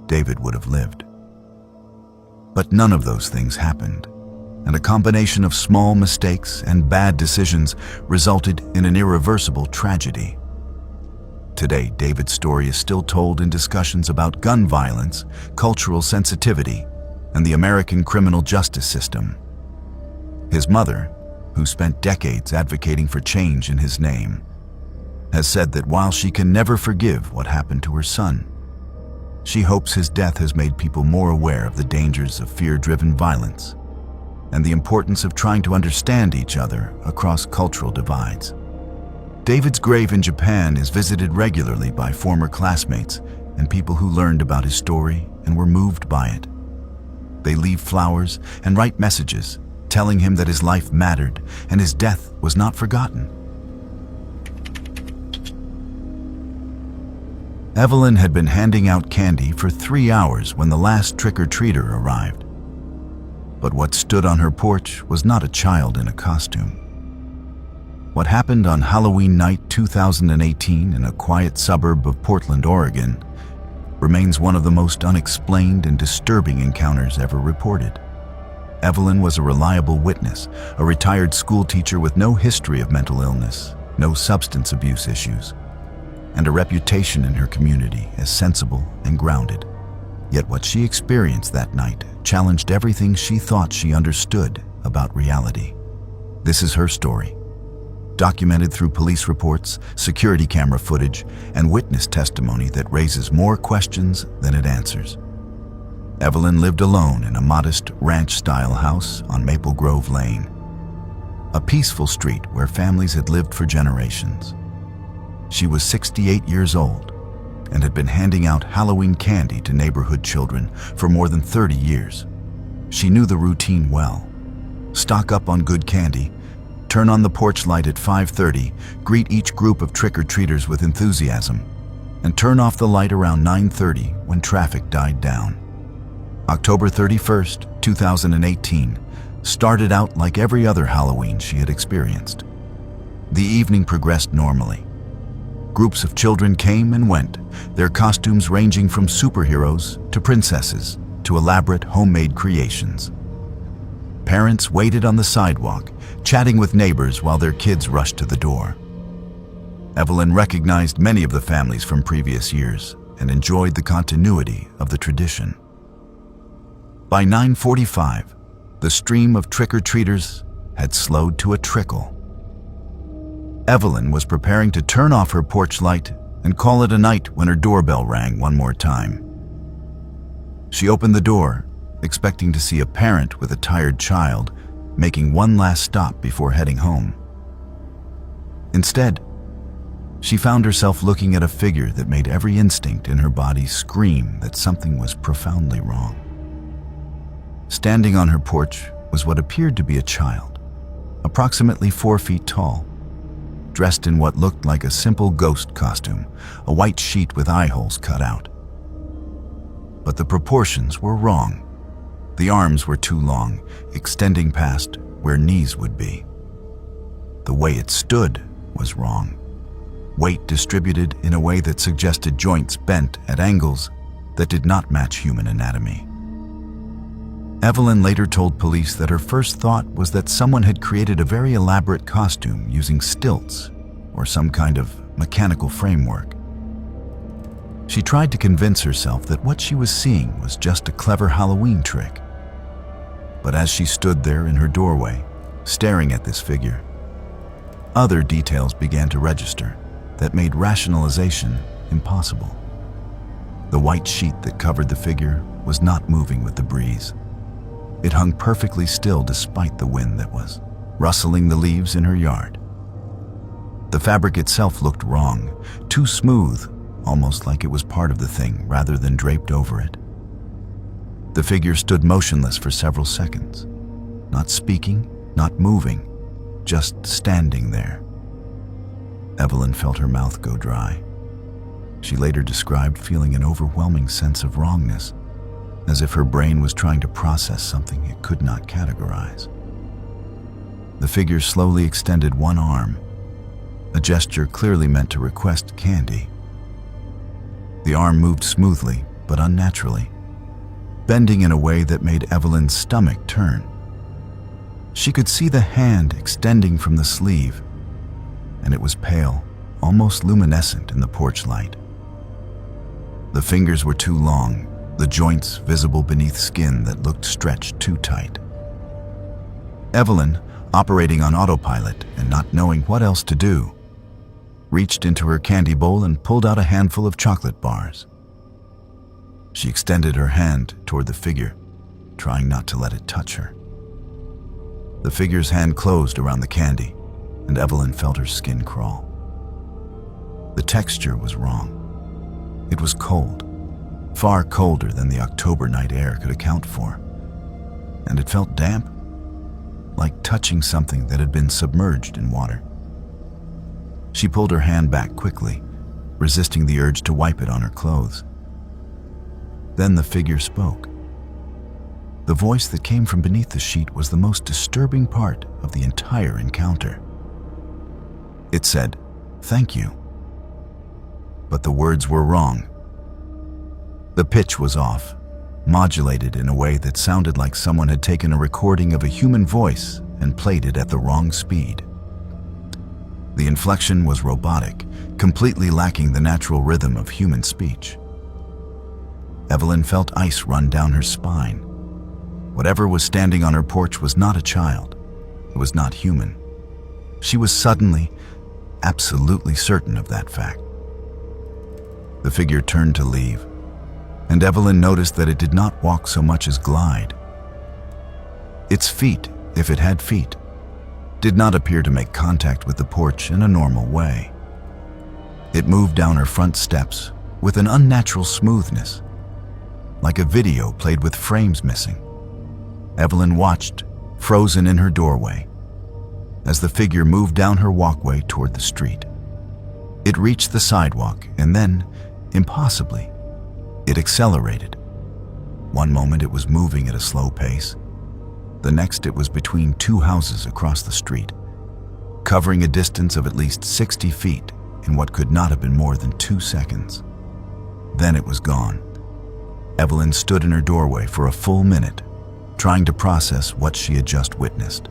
David would have lived. But none of those things happened, and a combination of small mistakes and bad decisions resulted in an irreversible tragedy. Today, David's story is still told in discussions about gun violence, cultural sensitivity, and the American criminal justice system. His mother, who spent decades advocating for change in his name, has said that while she can never forgive what happened to her son, she hopes his death has made people more aware of the dangers of fear-driven violence and the importance of trying to understand each other across cultural divides. David's grave in Japan is visited regularly by former classmates and people who learned about his story and were moved by it. They leave flowers and write messages telling him that his life mattered and his death was not forgotten. Evelyn had been handing out candy for 3 hours when the last trick-or-treater arrived. But what stood on her porch was not a child in a costume. What happened on Halloween night 2018 in a quiet suburb of Portland, Oregon, remains one of the most unexplained and disturbing encounters ever reported. Evelyn was a reliable witness, a retired school teacher with no history of mental illness, no substance abuse issues, and a reputation in her community as sensible and grounded. Yet what she experienced that night challenged everything she thought she understood about reality. This is her story, documented through police reports, security camera footage, and witness testimony that raises more questions than it answers. Evelyn lived alone in a modest ranch-style house on Maple Grove Lane, a peaceful street where families had lived for generations. She was 68 years old and had been handing out Halloween candy to neighborhood children for more than 30 years. She knew the routine well. Stock up on good candy, turn on the porch light at 5:30, greet each group of trick-or-treaters with enthusiasm, and turn off the light around 9:30 when traffic died down. October 31st, 2018, started out like every other Halloween she had experienced. The evening progressed normally. Groups of children came and went, their costumes ranging from superheroes to princesses to elaborate homemade creations. Parents waited on the sidewalk, chatting with neighbors while their kids rushed to the door. Evelyn recognized many of the families from previous years and enjoyed the continuity of the tradition. By 9:45, the stream of trick-or-treaters had slowed to a trickle. Evelyn was preparing to turn off her porch light and call it a night when her doorbell rang one more time. She opened the door, expecting to see a parent with a tired child making one last stop before heading home. Instead, she found herself looking at a figure that made every instinct in her body scream that something was profoundly wrong. Standing on her porch was what appeared to be a child, approximately 4 feet tall, dressed in what looked like a simple ghost costume, a white sheet with eye holes cut out. But the proportions were wrong. The arms were too long, extending past where knees would be. The way it stood was wrong. Weight distributed in a way that suggested joints bent at angles that did not match human anatomy. Evelyn later told police that her first thought was that someone had created a very elaborate costume using stilts or some kind of mechanical framework. She tried to convince herself that what she was seeing was just a clever Halloween trick. But as she stood there in her doorway, staring at this figure, other details began to register that made rationalization impossible. The white sheet that covered the figure was not moving with the breeze. It hung perfectly still despite the wind that was rustling the leaves in her yard. The fabric itself looked wrong, too smooth, almost like it was part of the thing rather than draped over it. The figure stood motionless for several seconds, not speaking, not moving, just standing there. Evelyn felt her mouth go dry. She later described feeling an overwhelming sense of wrongness, as if her brain was trying to process something it could not categorize. The figure slowly extended one arm, a gesture clearly meant to request candy. The arm moved smoothly but unnaturally, bending in a way that made Evelyn's stomach turn. She could see the hand extending from the sleeve, and it was pale, almost luminescent in the porch light. The fingers were too long, the joints visible beneath skin that looked stretched too tight. Evelyn, operating on autopilot and not knowing what else to do, reached into her candy bowl and pulled out a handful of chocolate bars. She extended her hand toward the figure, trying not to let it touch her. The figure's hand closed around the candy, and Evelyn felt her skin crawl. The texture was wrong. It was cold, far colder than the October night air could account for. And it felt damp, like touching something that had been submerged in water. She pulled her hand back quickly, resisting the urge to wipe it on her clothes. Then the figure spoke. The voice that came from beneath the sheet was the most disturbing part of the entire encounter. It said, "Thank you." But the words were wrong. The pitch was off, modulated in a way that sounded like someone had taken a recording of a human voice and played it at the wrong speed. The inflection was robotic, completely lacking the natural rhythm of human speech. Evelyn felt ice run down her spine. Whatever was standing on her porch was not a child. It was not human. She was suddenly, absolutely certain of that fact. The figure turned to leave, and Evelyn noticed that it did not walk so much as glide. Its feet, if it had feet, did not appear to make contact with the porch in a normal way. It moved down her front steps with an unnatural smoothness, like a video played with frames missing. Evelyn watched, frozen in her doorway, as the figure moved down her walkway toward the street. It reached the sidewalk and then, impossibly, it accelerated. One moment it was moving at a slow pace. The next it was between two houses across the street, covering a distance of at least 60 feet in what could not have been more than 2 seconds. Then it was gone. Evelyn stood in her doorway for a full minute, trying to process what she had just witnessed.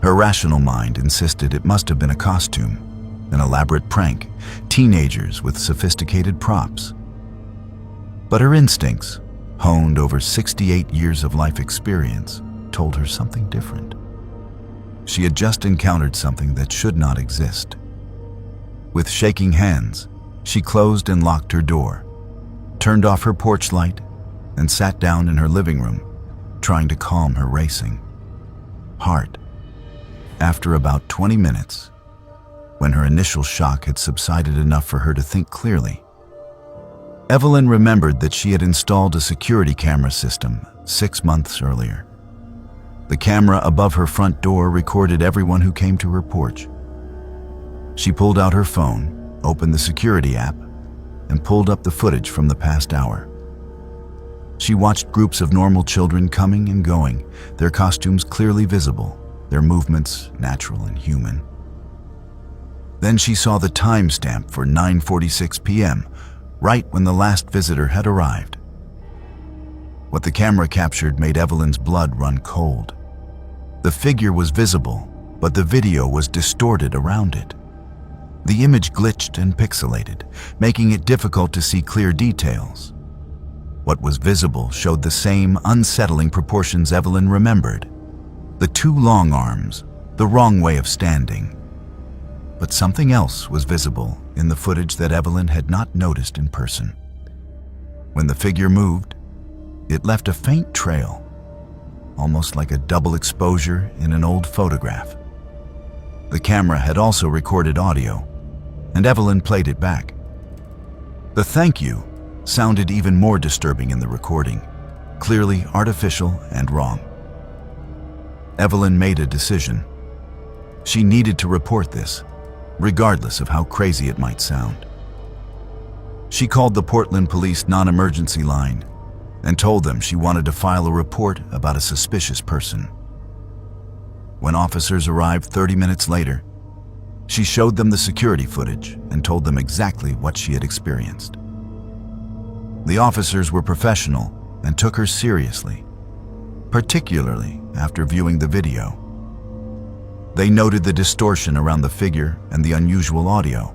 Her rational mind insisted it must have been a costume, an elaborate prank, teenagers with sophisticated props. But her instincts, honed over 68 years of life experience, told her something different. She had just encountered something that should not exist. With shaking hands, she closed and locked her door, turned off her porch light, and sat down in her living room, trying to calm her racing heart. After about 20 minutes, when her initial shock had subsided enough for her to think clearly, Evelyn remembered that she had installed a security camera system 6 months earlier. The camera above her front door recorded everyone who came to her porch. She pulled out her phone, opened the security app, and pulled up the footage from the past hour. She watched groups of normal children coming and going, their costumes clearly visible, their movements natural and human. Then she saw the timestamp for 9:46 p.m., right when the last visitor had arrived. What the camera captured made Evelyn's blood run cold. The figure was visible, but the video was distorted around it. The image glitched and pixelated, making it difficult to see clear details. What was visible showed the same unsettling proportions Evelyn remembered. The two long arms, the wrong way of standing. But something else was visible in the footage that Evelyn had not noticed in person. When the figure moved, it left a faint trail, almost like a double exposure in an old photograph. The camera had also recorded audio, and Evelyn played it back. The "thank you" sounded even more disturbing in the recording, clearly artificial and wrong. Evelyn made a decision. She needed to report this, regardless of how crazy it might sound. She called the Portland Police non-emergency line and told them she wanted to file a report about a suspicious person. When officers arrived 30 minutes later, she showed them the security footage and told them exactly what she had experienced. The officers were professional and took her seriously, particularly after viewing the video. They noted the distortion around the figure and the unusual audio.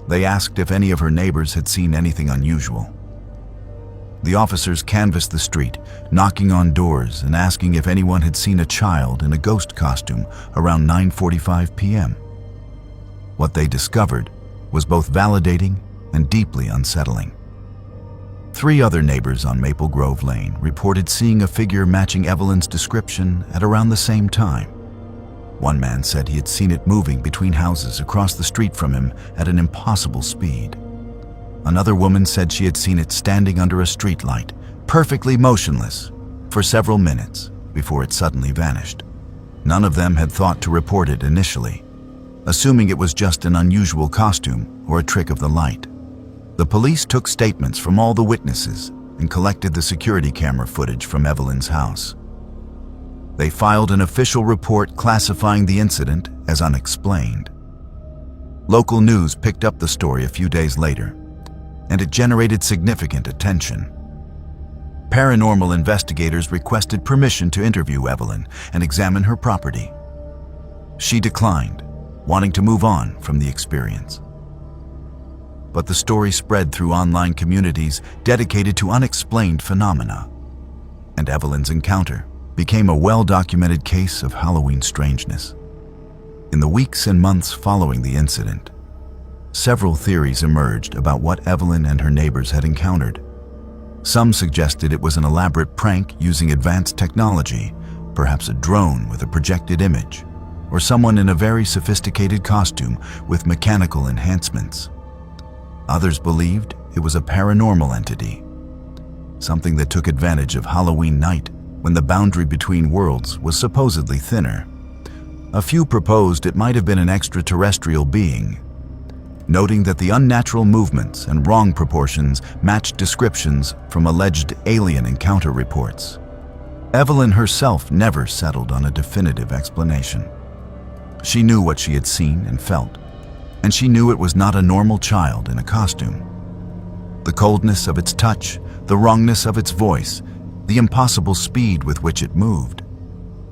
They asked if any of her neighbors had seen anything unusual. The officers canvassed the street, knocking on doors and asking if anyone had seen a child in a ghost costume around 9:45 p.m. What they discovered was both validating and deeply unsettling. 3 other neighbors on Maple Grove Lane reported seeing a figure matching Evelyn's description at around the same time. One man said he had seen it moving between houses across the street from him at an impossible speed. Another woman said she had seen it standing under a streetlight, perfectly motionless, for several minutes before it suddenly vanished. None of them had thought to report it initially, assuming it was just an unusual costume or a trick of the light. The police took statements from all the witnesses and collected the security camera footage from Evelyn's house. They filed an official report classifying the incident as unexplained. Local news picked up the story a few days later, and it generated significant attention. Paranormal investigators requested permission to interview Evelyn and examine her property. She declined, wanting to move on from the experience. But the story spread through online communities dedicated to unexplained phenomena, and Evelyn's encounter became a well-documented case of Halloween strangeness. In the weeks and months following the incident, several theories emerged about what Evelyn and her neighbors had encountered. Some suggested it was an elaborate prank using advanced technology, perhaps a drone with a projected image, or someone in a very sophisticated costume with mechanical enhancements. Others believed it was a paranormal entity, something that took advantage of Halloween night when the boundary between worlds was supposedly thinner. A few proposed it might have been an extraterrestrial being, noting that the unnatural movements and wrong proportions matched descriptions from alleged alien encounter reports. Evelyn herself never settled on a definitive explanation. She knew what she had seen and felt, and she knew it was not a normal child in a costume. The coldness of its touch, the wrongness of its voice, the impossible speed with which it moved,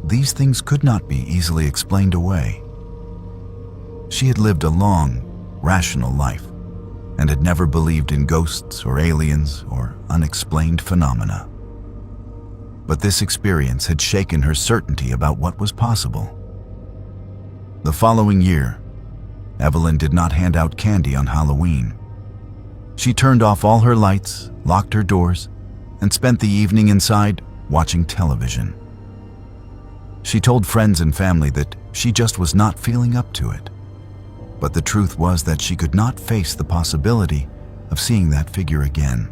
these things could not be easily explained away. She had lived a long, rational life and had never believed in ghosts or aliens or unexplained phenomena. But this experience had shaken her certainty about what was possible. The following year, Evelyn did not hand out candy on Halloween. She turned off all her lights, locked her doors, and spent the evening inside watching television. She told friends and family that she just was not feeling up to it. But the truth was that she could not face the possibility of seeing that figure again.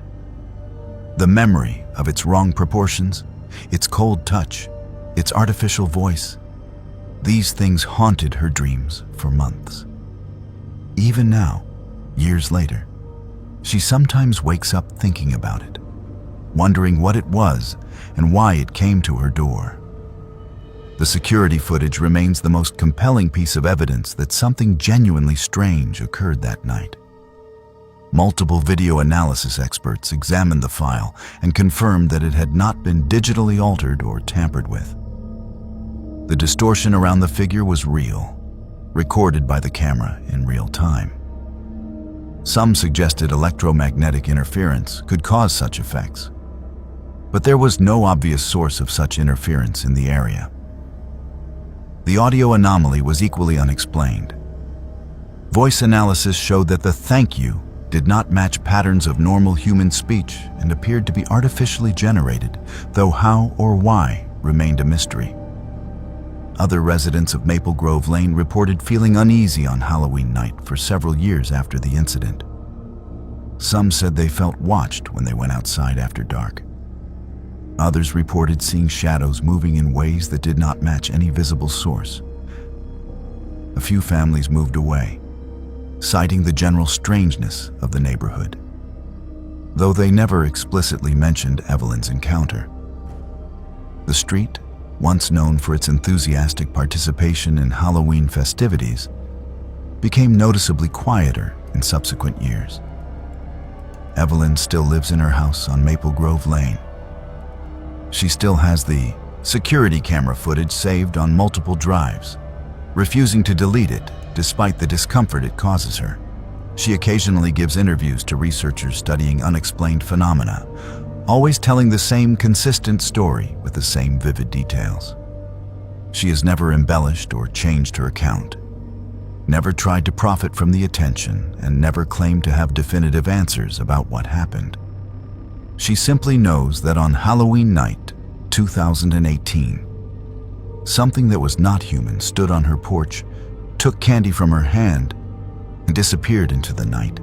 The memory of its wrong proportions, its cold touch, its artificial voice, these things haunted her dreams for months. Even now, years later, she sometimes wakes up thinking about it, wondering what it was and why it came to her door. The security footage remains the most compelling piece of evidence that something genuinely strange occurred that night. Multiple video analysis experts examined the file and confirmed that it had not been digitally altered or tampered with. The distortion around the figure was real, recorded by the camera in real time. Some suggested electromagnetic interference could cause such effects, but there was no obvious source of such interference in the area. The audio anomaly was equally unexplained. Voice analysis showed that the "thank you" did not match patterns of normal human speech and appeared to be artificially generated, though how or why remained a mystery. Other residents of Maple Grove Lane reported feeling uneasy on Halloween night for several years after the incident. Some said they felt watched when they went outside after dark. Others reported seeing shadows moving in ways that did not match any visible source. A few families moved away, citing the general strangeness of the neighborhood, though they never explicitly mentioned Evelyn's encounter. The street, once known for its enthusiastic participation in Halloween festivities, became noticeably quieter in subsequent years. Evelyn still lives in her house on Maple Grove Lane. She still has the security camera footage saved on multiple drives, refusing to delete it despite the discomfort it causes her. She occasionally gives interviews to researchers studying unexplained phenomena, always telling the same consistent story with the same vivid details. She has never embellished or changed her account, never tried to profit from the attention, and never claimed to have definitive answers about what happened. She simply knows that on Halloween night, 2018, something that was not human stood on her porch, took candy from her hand, and disappeared into the night.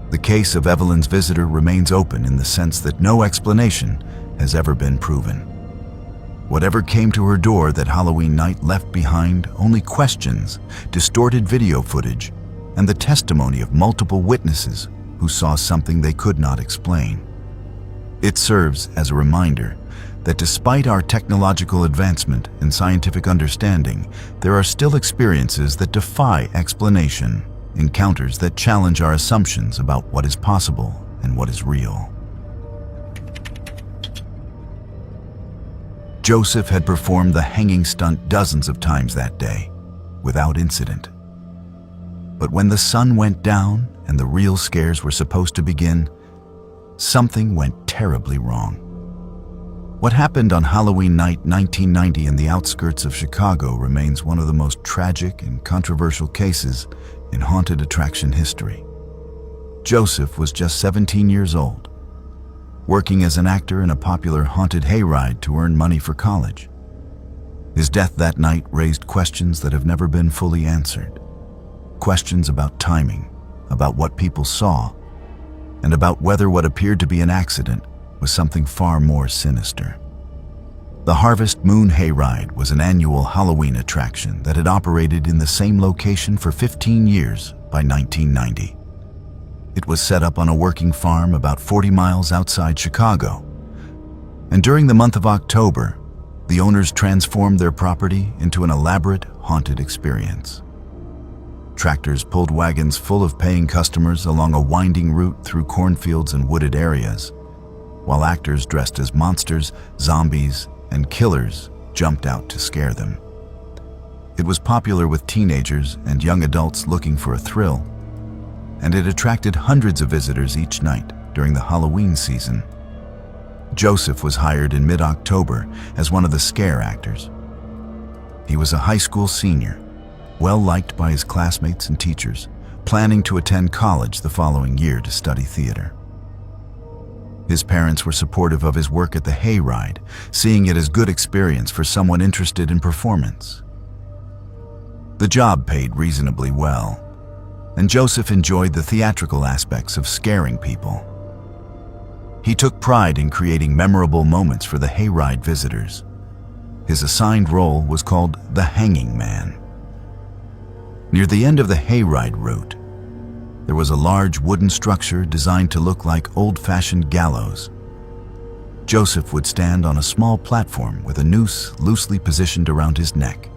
The case of Evelyn's visitor remains open in the sense that no explanation has ever been proven. Whatever came to her door that Halloween night left behind only questions, distorted video footage, and the testimony of multiple witnesses who saw something they could not explain. It serves as a reminder that despite our technological advancement and scientific understanding, there are still experiences that defy explanation, encounters that challenge our assumptions about what is possible and what is real. Joseph had performed the hanging stunt dozens of times that day, without incident. But when the sun went down and the real scares were supposed to begin, something went terribly wrong. What happened on Halloween night 1990 in the outskirts of Chicago remains one of the most tragic and controversial cases in haunted attraction history. Joseph was just 17 years old, working as an actor in a popular haunted hayride to earn money for college. His death that night raised questions that have never been fully answered. Questions about timing, about what people saw, and about whether what appeared to be an accident was something far more sinister. The Harvest Moon Hayride was an annual Halloween attraction that had operated in the same location for 15 years by 1990. It was set up on a working farm about 40 miles outside Chicago. And during the month of October, the owners transformed their property into an elaborate haunted experience. Tractors pulled wagons full of paying customers along a winding route through cornfields and wooded areas, while actors dressed as monsters, zombies, and killers jumped out to scare them. It was popular with teenagers and young adults looking for a thrill, and it attracted hundreds of visitors each night during the Halloween season. Joseph was hired in mid-October as one of the scare actors. He was a high school senior, well-liked by his classmates and teachers, planning to attend college the following year to study theater. His parents were supportive of his work at the hayride, seeing it as good experience for someone interested in performance. The job paid reasonably well, and Joseph enjoyed the theatrical aspects of scaring people. He took pride in creating memorable moments for the hayride visitors. His assigned role was called the Hanging Man. Near the end of the hayride route, there was a large wooden structure designed to look like old-fashioned gallows. Joseph would stand on a small platform with a noose loosely positioned around his neck,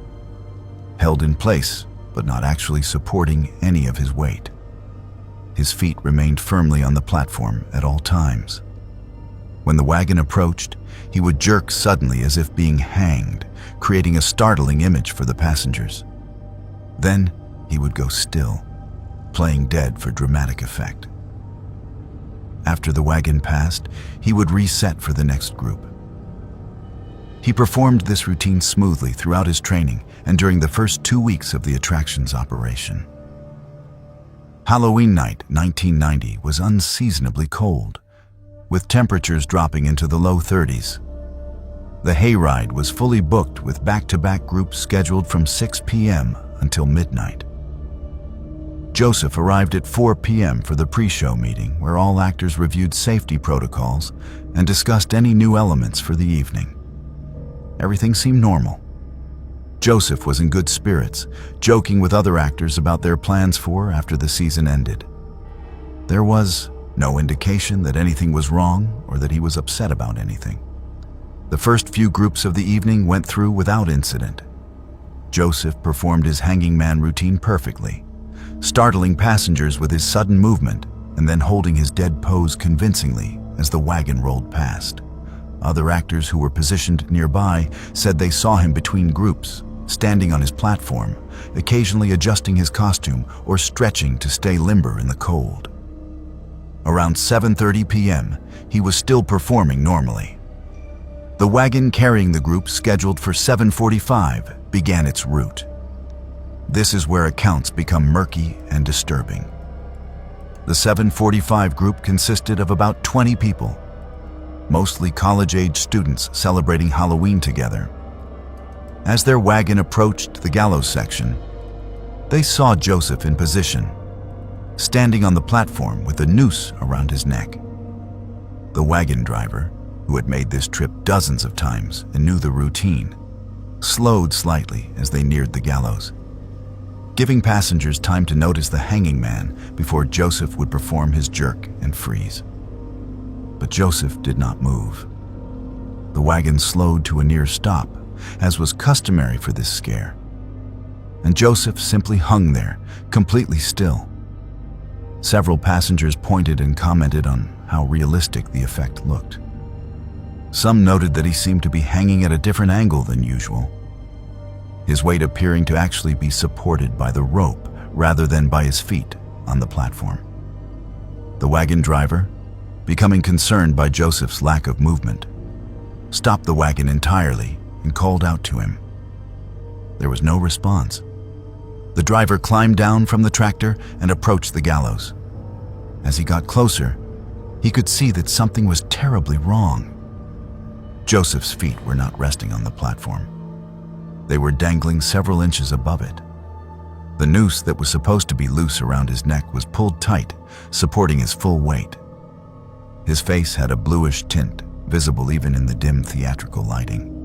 held in place but not actually supporting any of his weight. His feet remained firmly on the platform at all times. When the wagon approached, he would jerk suddenly as if being hanged, creating a startling image for the passengers. Then he would go still, playing dead for dramatic effect. After the wagon passed, he would reset for the next group. He performed this routine smoothly throughout his training and during the first 2 weeks of the attraction's operation. Halloween night 1990 was unseasonably cold, with temperatures dropping into the low 30s. The hayride was fully booked with back-to-back groups scheduled from 6 p.m. until midnight. Joseph arrived at 4 p.m. for the pre-show meeting, where all actors reviewed safety protocols and discussed any new elements for the evening. Everything seemed normal. Joseph was in good spirits, joking with other actors about their plans for after the season ended. There was no indication that anything was wrong or that he was upset about anything. The first few groups of the evening went through without incident. Joseph performed his Hanging Man routine perfectly, startling passengers with his sudden movement and then holding his dead pose convincingly as the wagon rolled past. Other actors who were positioned nearby said they saw him between groups, standing on his platform, occasionally adjusting his costume or stretching to stay limber in the cold. Around 7:30 p.m., he was still performing normally. The wagon carrying the group scheduled for 7:45 began its route. This is where accounts become murky and disturbing. The 7:45 group consisted of about 20 people, mostly college-age students celebrating Halloween together. As their wagon approached the gallows section, they saw Joseph in position, standing on the platform with a noose around his neck. The wagon driver, who had made this trip dozens of times and knew the routine, slowed slightly as they neared the gallows, giving passengers time to notice the hanging man before Joseph would perform his jerk and freeze. But Joseph did not move. The wagon slowed to a near stop, as was customary for this scare, and Joseph simply hung there, completely still. Several passengers pointed and commented on how realistic the effect looked. Some noted that he seemed to be hanging at a different angle than usual, his weight appearing to actually be supported by the rope rather than by his feet on the platform. The wagon driver, becoming concerned by Joseph's lack of movement, stopped the wagon entirely and called out to him. There was no response. The driver climbed down from the tractor and approached the gallows. As he got closer, he could see that something was terribly wrong. Joseph's feet were not resting on the platform. They were dangling several inches above it. The noose that was supposed to be loose around his neck was pulled tight, supporting his full weight. His face had a bluish tint, visible even in the dim theatrical lighting.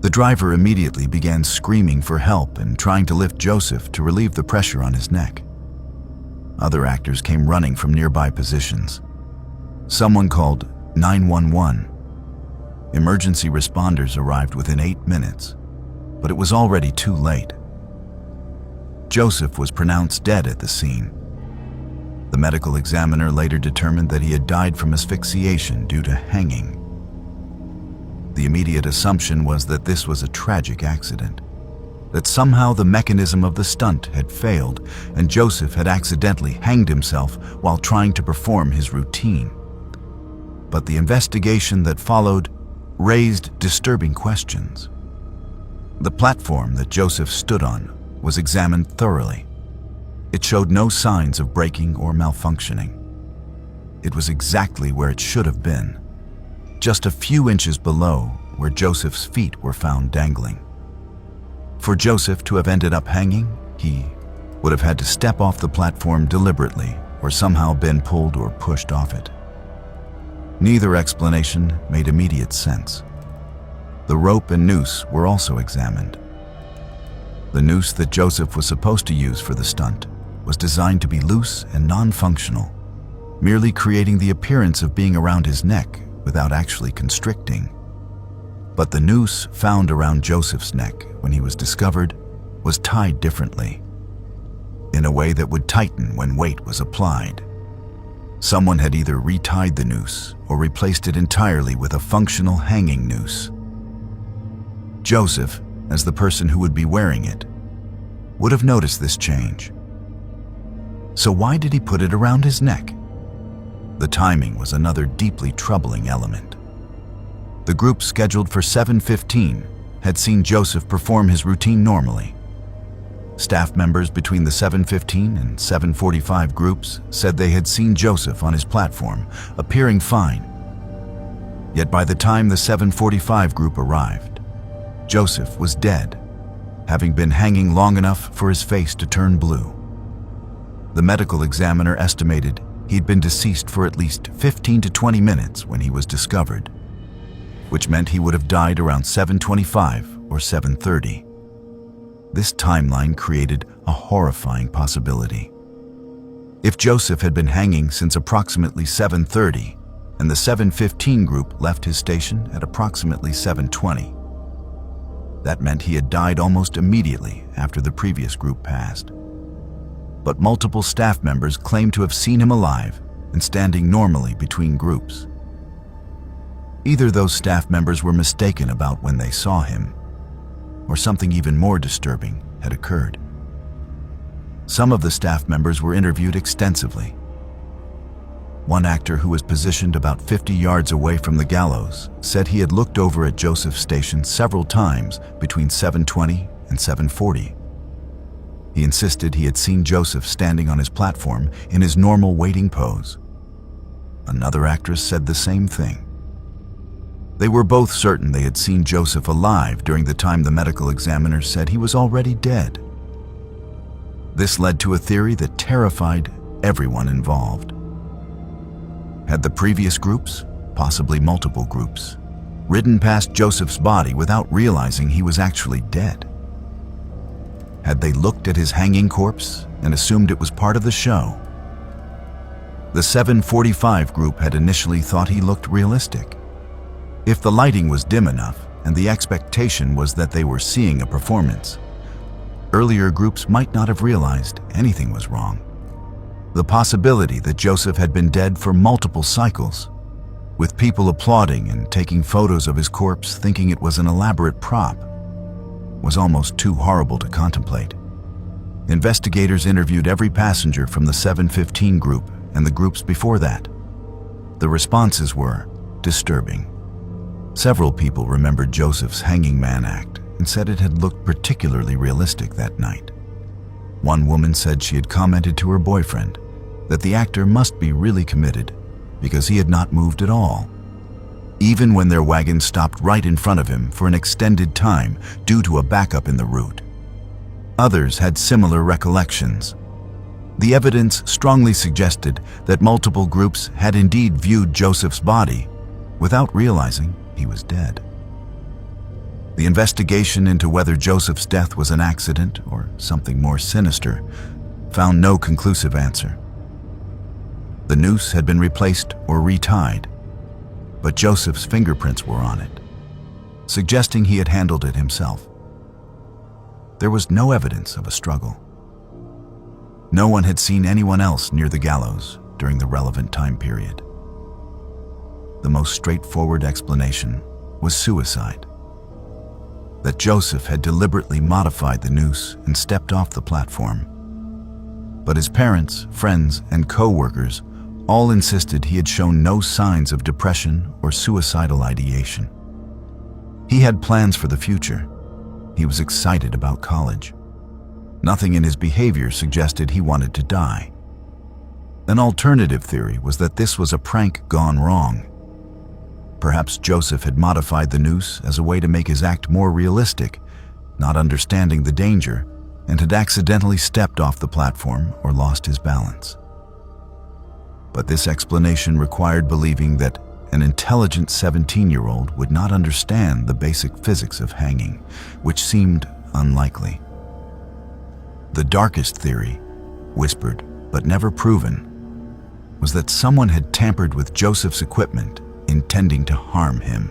The driver immediately began screaming for help and trying to lift Joseph to relieve the pressure on his neck. Other actors came running from nearby positions. Someone called 911. Emergency responders arrived within 8 minutes, but it was already too late. Joseph was pronounced dead at the scene. The medical examiner later determined that he had died from asphyxiation due to hanging. The immediate assumption was that this was a tragic accident, that somehow the mechanism of the stunt had failed and Joseph had accidentally hanged himself while trying to perform his routine. But the investigation that followed raised disturbing questions. The platform that Joseph stood on was examined thoroughly. It showed no signs of breaking or malfunctioning. It was exactly where it should have been, just a few inches below where Joseph's feet were found dangling. For Joseph to have ended up hanging, he would have had to step off the platform deliberately or somehow been pulled or pushed off it. Neither explanation made immediate sense. The rope and noose were also examined. The noose that Joseph was supposed to use for the stunt was designed to be loose and non-functional, merely creating the appearance of being around his neck without actually constricting. But the noose found around Joseph's neck when he was discovered was tied differently, in a way that would tighten when weight was applied. Someone had either retied the noose or replaced it entirely with a functional hanging noose. Joseph, as the person who would be wearing it, would have noticed this change. So why did he put it around his neck? The timing was another deeply troubling element. The group scheduled for 7:15 had seen Joseph perform his routine normally. Staff members between the 7:15 and 7:45 groups said they had seen Joseph on his platform, appearing fine. Yet by the time the 7:45 group arrived, Joseph was dead, having been hanging long enough for his face to turn blue. The medical examiner estimated he'd been deceased for at least 15 to 20 minutes when he was discovered, which meant he would have died around 7:25 or 7:30. This timeline created a horrifying possibility. If Joseph had been hanging since approximately 7:30 and the 7:15 group left his station at approximately 7:20, that meant he had died almost immediately after the previous group passed. But multiple staff members claimed to have seen him alive and standing normally between groups. Either those staff members were mistaken about when they saw him, or something even more disturbing had occurred. Some of the staff members were interviewed extensively. One actor who was positioned about 50 yards away from the gallows said he had looked over at Joseph's station several times between 7:20 and 7:40. He insisted he had seen Joseph standing on his platform in his normal waiting pose. Another actress said the same thing. They were both certain they had seen Joseph alive during the time the medical examiner said he was already dead. This led to a theory that terrified everyone involved. Had the previous groups, possibly multiple groups, ridden past Joseph's body without realizing he was actually dead? Had they looked at his hanging corpse and assumed it was part of the show? The 745 group had initially thought he looked realistic. If the lighting was dim enough and the expectation was that they were seeing a performance, earlier groups might not have realized anything was wrong. The possibility that Joseph had been dead for multiple cycles, with people applauding and taking photos of his corpse thinking it was an elaborate prop, was almost too horrible to contemplate. Investigators interviewed every passenger from the 715 group and the groups before that. The responses were disturbing. Several people remembered Joseph's hanging man act and said it had looked particularly realistic that night. One woman said she had commented to her boyfriend that the actor must be really committed because he had not moved at all, even when their wagon stopped right in front of him for an extended time due to a backup in the route. Others had similar recollections. The evidence strongly suggested that multiple groups had indeed viewed Joseph's body without realizing he was dead. The investigation into whether Joseph's death was an accident or something more sinister found no conclusive answer. The noose had been replaced or retied, but Joseph's fingerprints were on it, suggesting he had handled it himself. There was no evidence of a struggle. No one had seen anyone else near the gallows during the relevant time period. The most straightforward explanation was suicide. That Joseph had deliberately modified the noose and stepped off the platform. But his parents, friends, and co-workers all insisted he had shown no signs of depression or suicidal ideation. He had plans for the future. He was excited about college. Nothing in his behavior suggested he wanted to die. An alternative theory was that this was a prank gone wrong. Perhaps Joseph had modified the noose as a way to make his act more realistic, not understanding the danger, and had accidentally stepped off the platform or lost his balance. But this explanation required believing that an intelligent 17-year-old would not understand the basic physics of hanging, which seemed unlikely. The darkest theory, whispered but never proven, was that someone had tampered with Joseph's equipment, intending to harm him.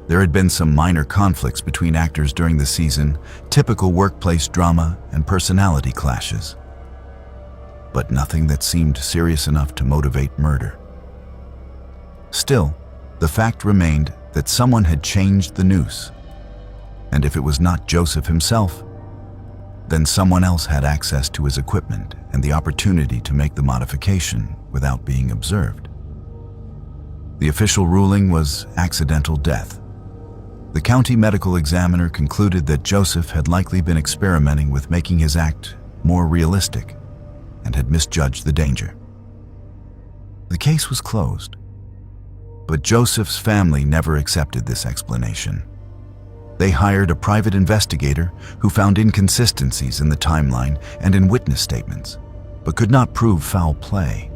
There had been some minor conflicts between actors during the season, typical workplace drama and personality clashes, but nothing that seemed serious enough to motivate murder. Still, the fact remained that someone had changed the noose, and if it was not Joseph himself, then someone else had access to his equipment and the opportunity to make the modification without being observed. The official ruling was accidental death. The county medical examiner concluded that Joseph had likely been experimenting with making his act more realistic and had misjudged the danger. The case was closed, but Joseph's family never accepted this explanation. They hired a private investigator who found inconsistencies in the timeline and in witness statements, but could not prove foul play.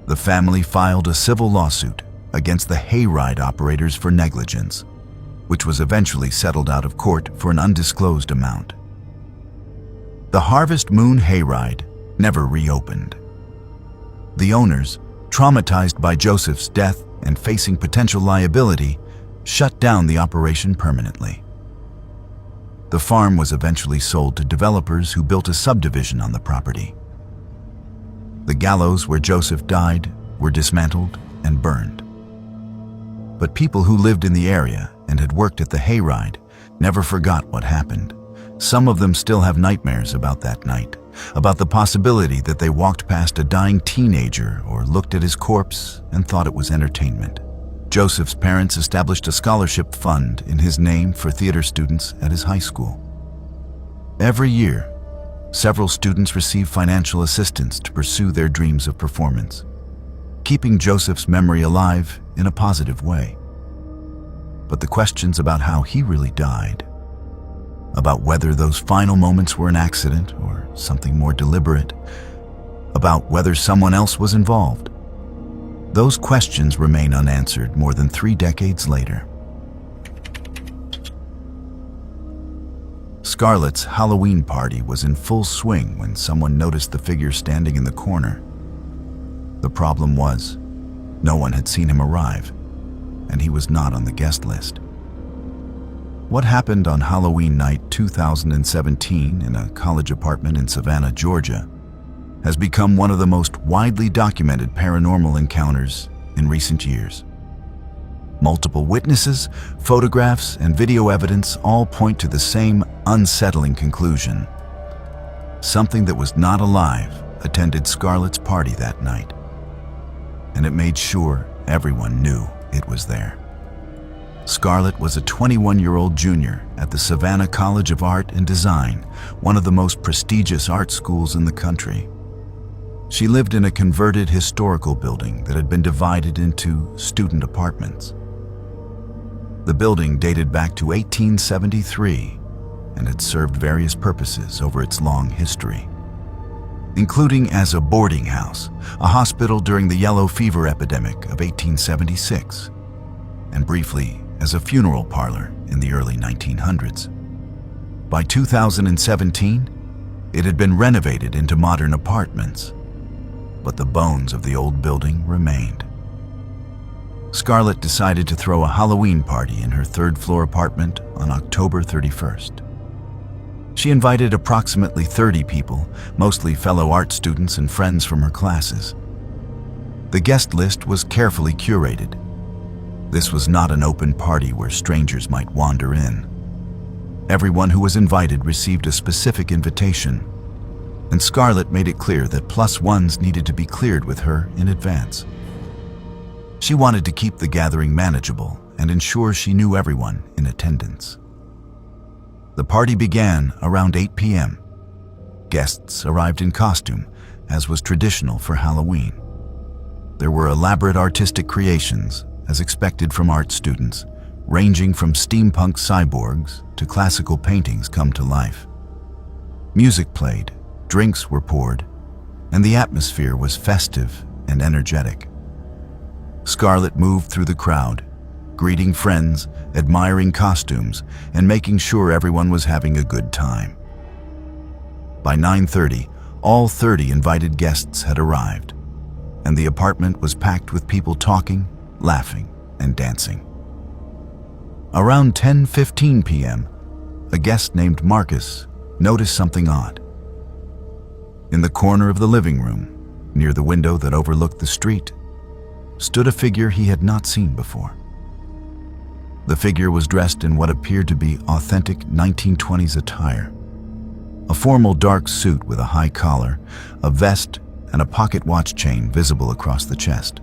The family filed a civil lawsuit against the hayride operators for negligence, which was eventually settled out of court for an undisclosed amount. The Harvest Moon hayride never reopened. The owners, traumatized by Joseph's death and facing potential liability, shut down the operation permanently. The farm was eventually sold to developers who built a subdivision on the property. The gallows where Joseph died were dismantled and burned. But people who lived in the area and had worked at the hayride never forgot what happened. Some of them still have nightmares about that night, about the possibility that they walked past a dying teenager or looked at his corpse and thought it was entertainment. Joseph's parents established a scholarship fund in his name for theater students at his high school. Every year, several students receive financial assistance to pursue their dreams of performance. Keeping Joseph's memory alive in a positive way. But the questions about how he really died, about whether those final moments were an accident or something more deliberate, about whether someone else was involved, those questions remain unanswered more than 3 decades later. Scarlett's Halloween party was in full swing when someone noticed the figure standing in the corner. The problem was, no one had seen him arrive, and he was not on the guest list. What happened on Halloween night 2017 in a college apartment in Savannah, Georgia, has become one of the most widely documented paranormal encounters in recent years. Multiple witnesses, photographs, and video evidence all point to the same unsettling conclusion. Something that was not alive attended Scarlett's party that night, and it made sure everyone knew it was there. Scarlett was a 21-year-old junior at the Savannah College of Art and Design, one of the most prestigious art schools in the country. She lived in a converted historical building that had been divided into student apartments. The building dated back to 1873 and had served various purposes over its long history, including as a boarding house, a hospital during the yellow fever epidemic of 1876, and briefly as a funeral parlor in the early 1900s. By 2017, it had been renovated into modern apartments, but the bones of the old building remained. Scarlett decided to throw a Halloween party in her third-floor apartment on October 31st. She invited approximately 30 people, mostly fellow art students and friends from her classes. The guest list was carefully curated. This was not an open party where strangers might wander in. Everyone who was invited received a specific invitation, and Scarlett made it clear that +1s needed to be cleared with her in advance. She wanted to keep the gathering manageable and ensure she knew everyone in attendance. The party began around 8 p.m. Guests arrived in costume, as was traditional for Halloween. There were elaborate artistic creations, as expected from art students, ranging from steampunk cyborgs to classical paintings come to life. Music played, drinks were poured, and the atmosphere was festive and energetic. Scarlett moved through the crowd, greeting friends, admiring costumes, and making sure everyone was having a good time. By 9:30, all 30 invited guests had arrived, and the apartment was packed with people talking, laughing, and dancing. Around 10:15 p.m., a guest named Marcus noticed something odd. In the corner of the living room, near the window that overlooked the street, stood a figure he had not seen before. The figure was dressed in what appeared to be authentic 1920s attire. A formal dark suit with a high collar, a vest, and a pocket watch chain visible across the chest.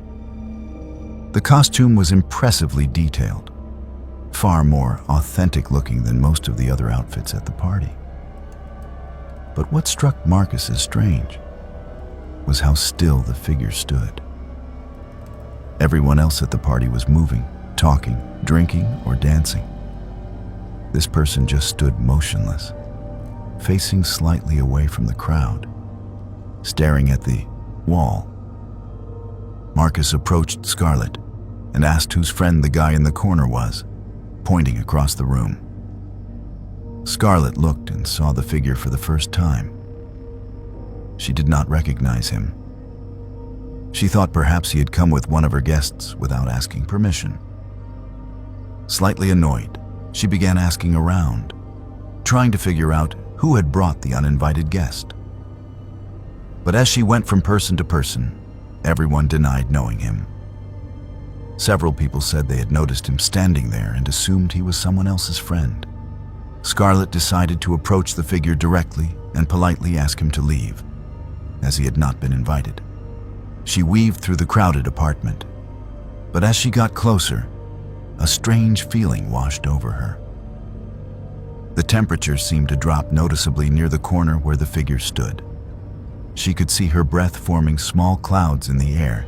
The costume was impressively detailed, far more authentic looking than most of the other outfits at the party. But what struck Marcus as strange was how still the figure stood. Everyone else at the party was moving, talking, drinking, or dancing. This person just stood motionless, facing slightly away from the crowd, staring at the wall. Marcus approached Scarlett and asked whose friend the guy in the corner was, pointing across the room. Scarlett looked and saw the figure for the first time. She did not recognize him. She thought perhaps he had come with one of her guests without asking permission. Slightly annoyed, she began asking around, trying to figure out who had brought the uninvited guest. But as she went from person to person, everyone denied knowing him. Several people said they had noticed him standing there and assumed he was someone else's friend. Scarlett decided to approach the figure directly and politely ask him to leave, as he had not been invited. She weaved through the crowded apartment, but as she got closer, a strange feeling washed over her. The temperature seemed to drop noticeably near the corner where the figure stood. She could see her breath forming small clouds in the air,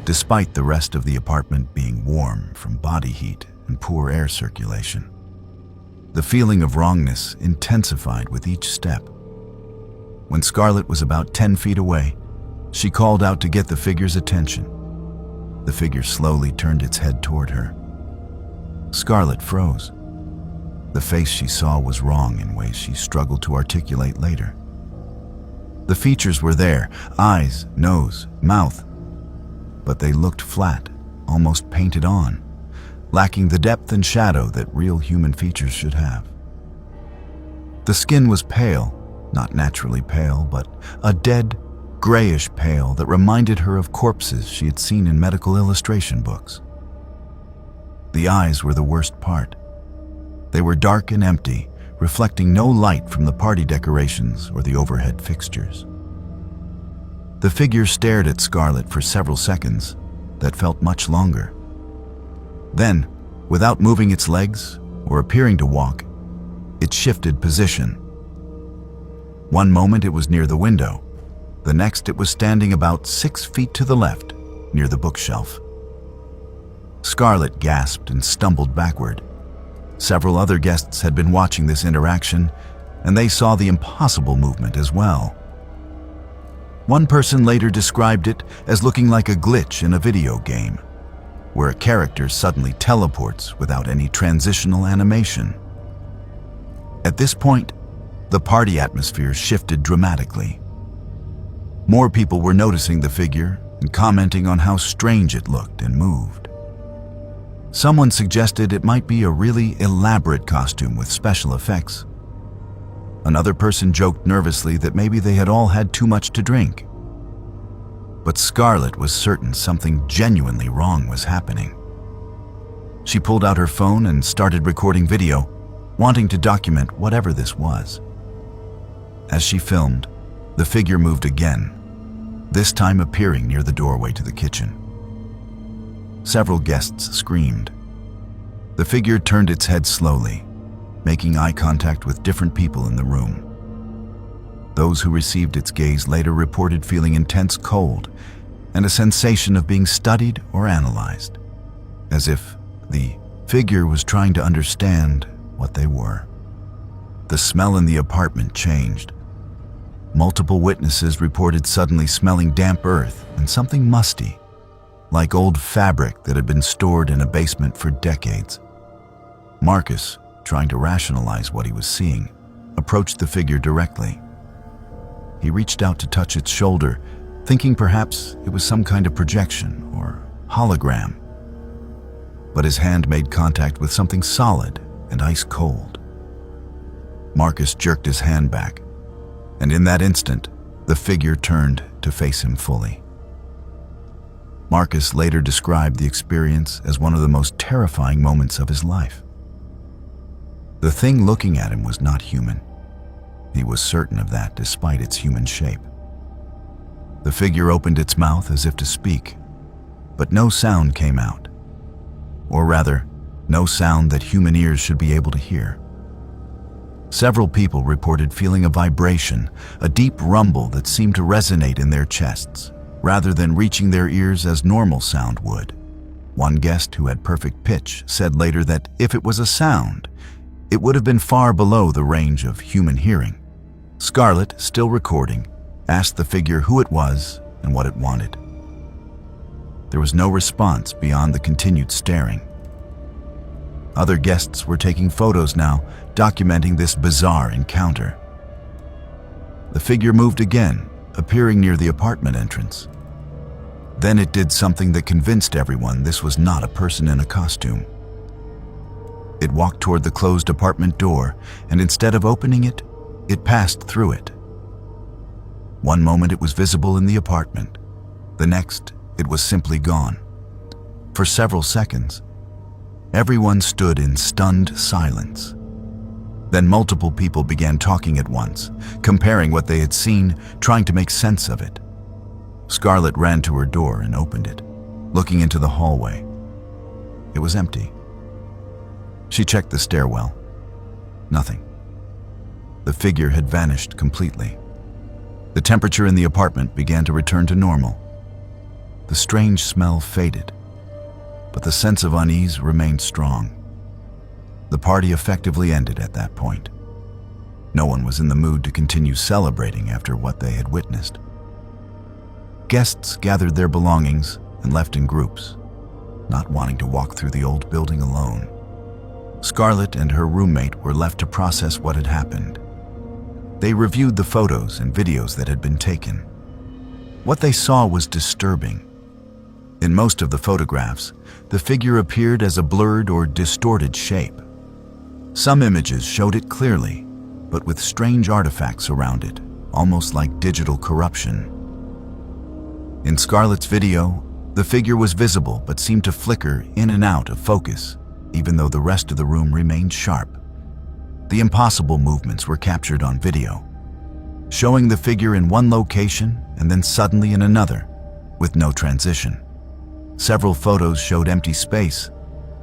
despite the rest of the apartment being warm from body heat and poor air circulation. The feeling of wrongness intensified with each step. When Scarlett was about 10 feet away, she called out to get the figure's attention. The figure slowly turned its head toward her. Scarlett froze. The face she saw was wrong in ways she struggled to articulate later. The features were there, eyes, nose, mouth, but they looked flat, almost painted on, lacking the depth and shadow that real human features should have. The skin was pale, not naturally pale, but a dead, grayish pale that reminded her of corpses she had seen in medical illustration books. The eyes were the worst part. They were dark and empty, reflecting no light from the party decorations or the overhead fixtures. The figure stared at Scarlett for several seconds that felt much longer. Then, without moving its legs or appearing to walk, it shifted position. One moment it was near the window. The next it was standing about 6 feet to the left, near the bookshelf. Scarlett gasped and stumbled backward. Several other guests had been watching this interaction, and they saw the impossible movement as well. One person later described it as looking like a glitch in a video game, where a character suddenly teleports without any transitional animation. At this point, the party atmosphere shifted dramatically. More people were noticing the figure and commenting on how strange it looked and moved. Someone suggested it might be a really elaborate costume with special effects. Another person joked nervously that maybe they had all had too much to drink. But Scarlett was certain something genuinely wrong was happening. She pulled out her phone and started recording video, wanting to document whatever this was. As she filmed, the figure moved again, this time appearing near the doorway to the kitchen. Several guests screamed. The figure turned its head slowly, making eye contact with different people in the room. Those who received its gaze later reported feeling intense cold and a sensation of being studied or analyzed, as if the figure was trying to understand what they were. The smell in the apartment changed. Multiple witnesses reported suddenly smelling damp earth and something musty, like old fabric that had been stored in a basement for decades. Marcus, trying to rationalize what he was seeing, approached the figure directly. He reached out to touch its shoulder, thinking perhaps it was some kind of projection or hologram. But his hand made contact with something solid and ice cold. Marcus jerked his hand back, and in that instant, the figure turned to face him fully. Marcus later described the experience as one of the most terrifying moments of his life. The thing looking at him was not human. He was certain of that despite its human shape. The figure opened its mouth as if to speak, but no sound came out. Or rather, no sound that human ears should be able to hear. Several people reported feeling a vibration, a deep rumble that seemed to resonate in their chests, rather than reaching their ears as normal sound would. One guest who had perfect pitch said later that if it was a sound, it would have been far below the range of human hearing. Scarlett, still recording, asked the figure who it was and what it wanted. There was no response beyond the continued staring. Other guests were taking photos now, documenting this bizarre encounter. The figure moved again, appearing near the apartment entrance. Then it did something that convinced everyone this was not a person in a costume. It walked toward the closed apartment door, and instead of opening it, it passed through it. One moment it was visible in the apartment. The next, it was simply gone. For several seconds, everyone stood in stunned silence. Then multiple people began talking at once, comparing what they had seen, trying to make sense of it. Scarlett ran to her door and opened it, looking into the hallway. It was empty. She checked the stairwell. Nothing. The figure had vanished completely. The temperature in the apartment began to return to normal. the strange smell faded, but the sense of unease remained strong. The party effectively ended at that point. No one was in the mood to continue celebrating after what they had witnessed. Guests gathered their belongings and left in groups, not wanting to walk through the old building alone. Scarlett and her roommate were left to process what had happened. They reviewed the photos and videos that had been taken. What they saw was disturbing. In most of the photographs, the figure appeared as a blurred or distorted shape. Some images showed it clearly, but with strange artifacts around it, almost like digital corruption. In Scarlett's video, the figure was visible but seemed to flicker in and out of focus, even though the rest of the room remained sharp. The impossible movements were captured on video, showing the figure in one location and then suddenly in another, with no transition. Several photos showed empty space,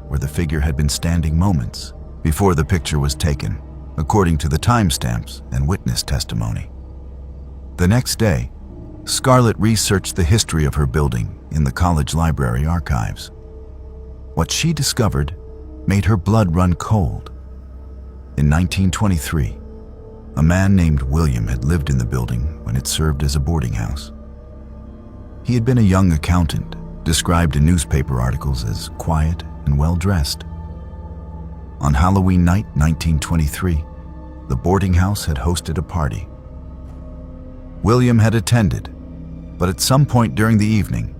where the figure had been standing moments before the picture was taken, according to the timestamps and witness testimony. The next day, Scarlett researched the history of her building in the college library archives. What she discovered made her blood run cold. In 1923, a man named William had lived in the building when it served as a boarding house. He had been a young accountant, described in newspaper articles as quiet and well-dressed. On Halloween night 1923, the boarding house had hosted a party. William had attended, but at some point during the evening,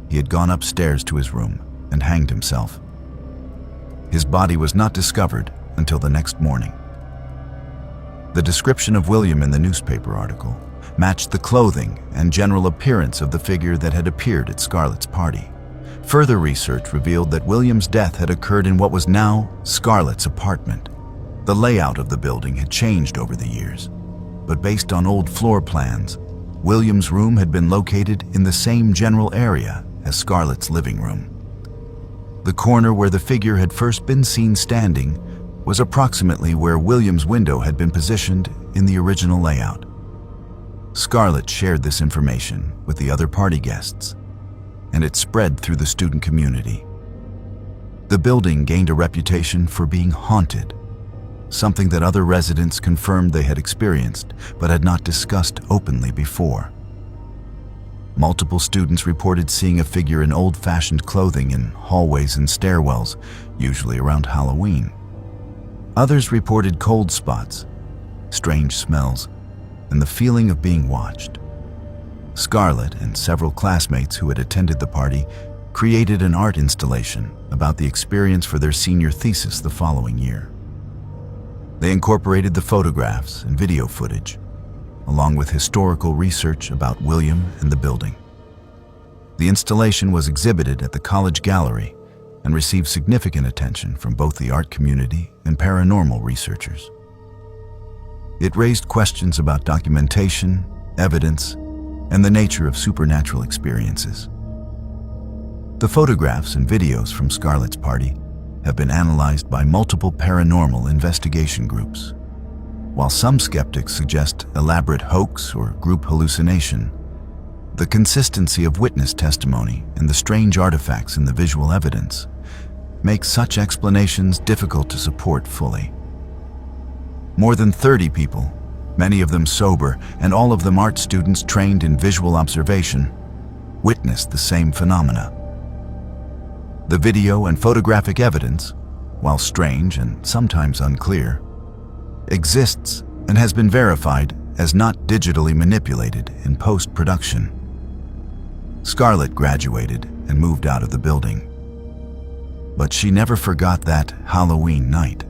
he had gone upstairs to his room and hanged himself. His body was not discovered until the next morning. The description of William in the newspaper article matched the clothing and general appearance of the figure that had appeared at Scarlett's party. Further research revealed that William's death had occurred in what was now Scarlett's apartment. The layout of the building had changed over the years, but based on old floor plans, William's room had been located in the same general area as Scarlett's living room. The corner where the figure had first been seen standing was approximately where William's window had been positioned in the original layout. Scarlett shared this information with the other party guests, and it spread through the student community. The building gained a reputation for being haunted, something that other residents confirmed they had experienced but had not discussed openly before. Multiple students reported seeing a figure in old-fashioned clothing in hallways and stairwells, usually around Halloween. Others reported cold spots, strange smells, and the feeling of being watched. Scarlett and several classmates who had attended the party created an art installation about the experience for their senior thesis the following year. They incorporated the photographs and video footage, along with historical research about William and the building. The installation was exhibited at the college gallery and received significant attention from both the art community and paranormal researchers. It raised questions about documentation, evidence, and the nature of supernatural experiences. The photographs and videos from Scarlett's party have been analyzed by multiple paranormal investigation groups. While some skeptics suggest elaborate hoax or group hallucination, the consistency of witness testimony and the strange artifacts in the visual evidence make such explanations difficult to support fully. More than 30 people, many of them sober and all of them art students trained in visual observation, witnessed the same phenomena. The video and photographic evidence, while strange and sometimes unclear, exists and has been verified as not digitally manipulated in post-production. Scarlett graduated and moved out of the building, but she never forgot that Halloween night.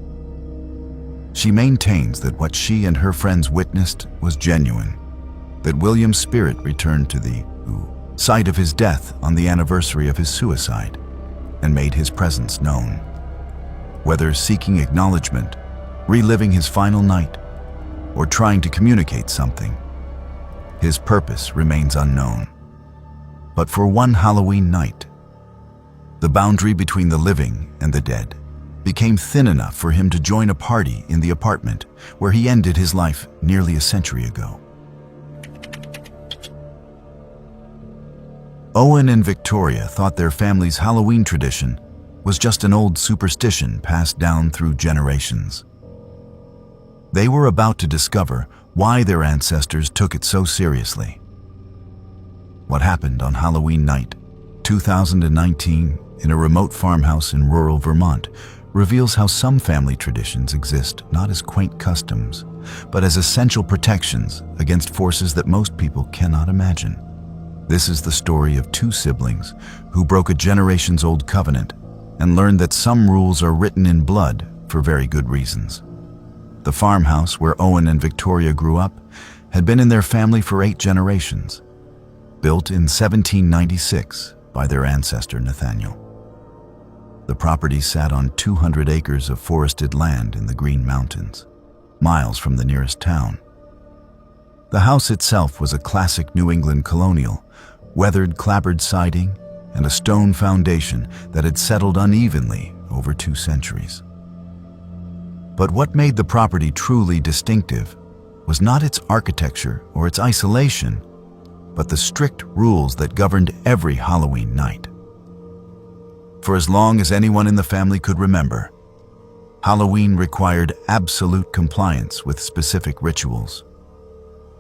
She maintains that what she and her friends witnessed was genuine, that William's spirit returned to the site of his death on the anniversary of his suicide and made his presence known. Whether seeking acknowledgement, reliving his final night, or trying to communicate something, his purpose remains unknown. But for one Halloween night, the boundary between the living and the dead became thin enough for him to join a party in the apartment where he ended his life nearly a century ago. Owen and Victoria thought their family's Halloween tradition was just an old superstition passed down through generations. They were about to discover why their ancestors took it so seriously. What happened on Halloween night, 2019, in a remote farmhouse in rural Vermont, reveals how some family traditions exist not as quaint customs, but as essential protections against forces that most people cannot imagine. This is the story of two siblings who broke a generations-old covenant and learned that some rules are written in blood for very good reasons. The farmhouse where Owen and Victoria grew up had been in their family for 8 generations, built in 1796 by their ancestor Nathaniel. The property sat on 200 acres of forested land in the Green Mountains, miles from the nearest town. The house itself was a classic New England colonial, weathered clapboard siding and a stone foundation that had settled unevenly over 2 centuries. But what made the property truly distinctive was not its architecture or its isolation, but the strict rules that governed every Halloween night. For as long as anyone in the family could remember, Halloween required absolute compliance with specific rituals.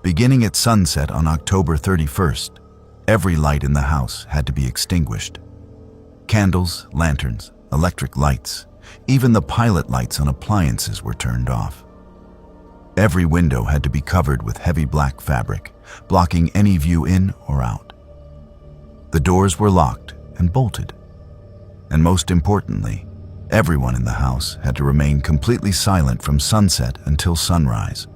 Beginning at sunset on October 31st, every light in the house had to be extinguished. Candles, lanterns, electric lights, even the pilot lights on appliances were turned off. Every window had to be covered with heavy black fabric, blocking any view in or out. The doors were locked and bolted. And most importantly, everyone in the house had to remain completely silent from sunset until sunrise.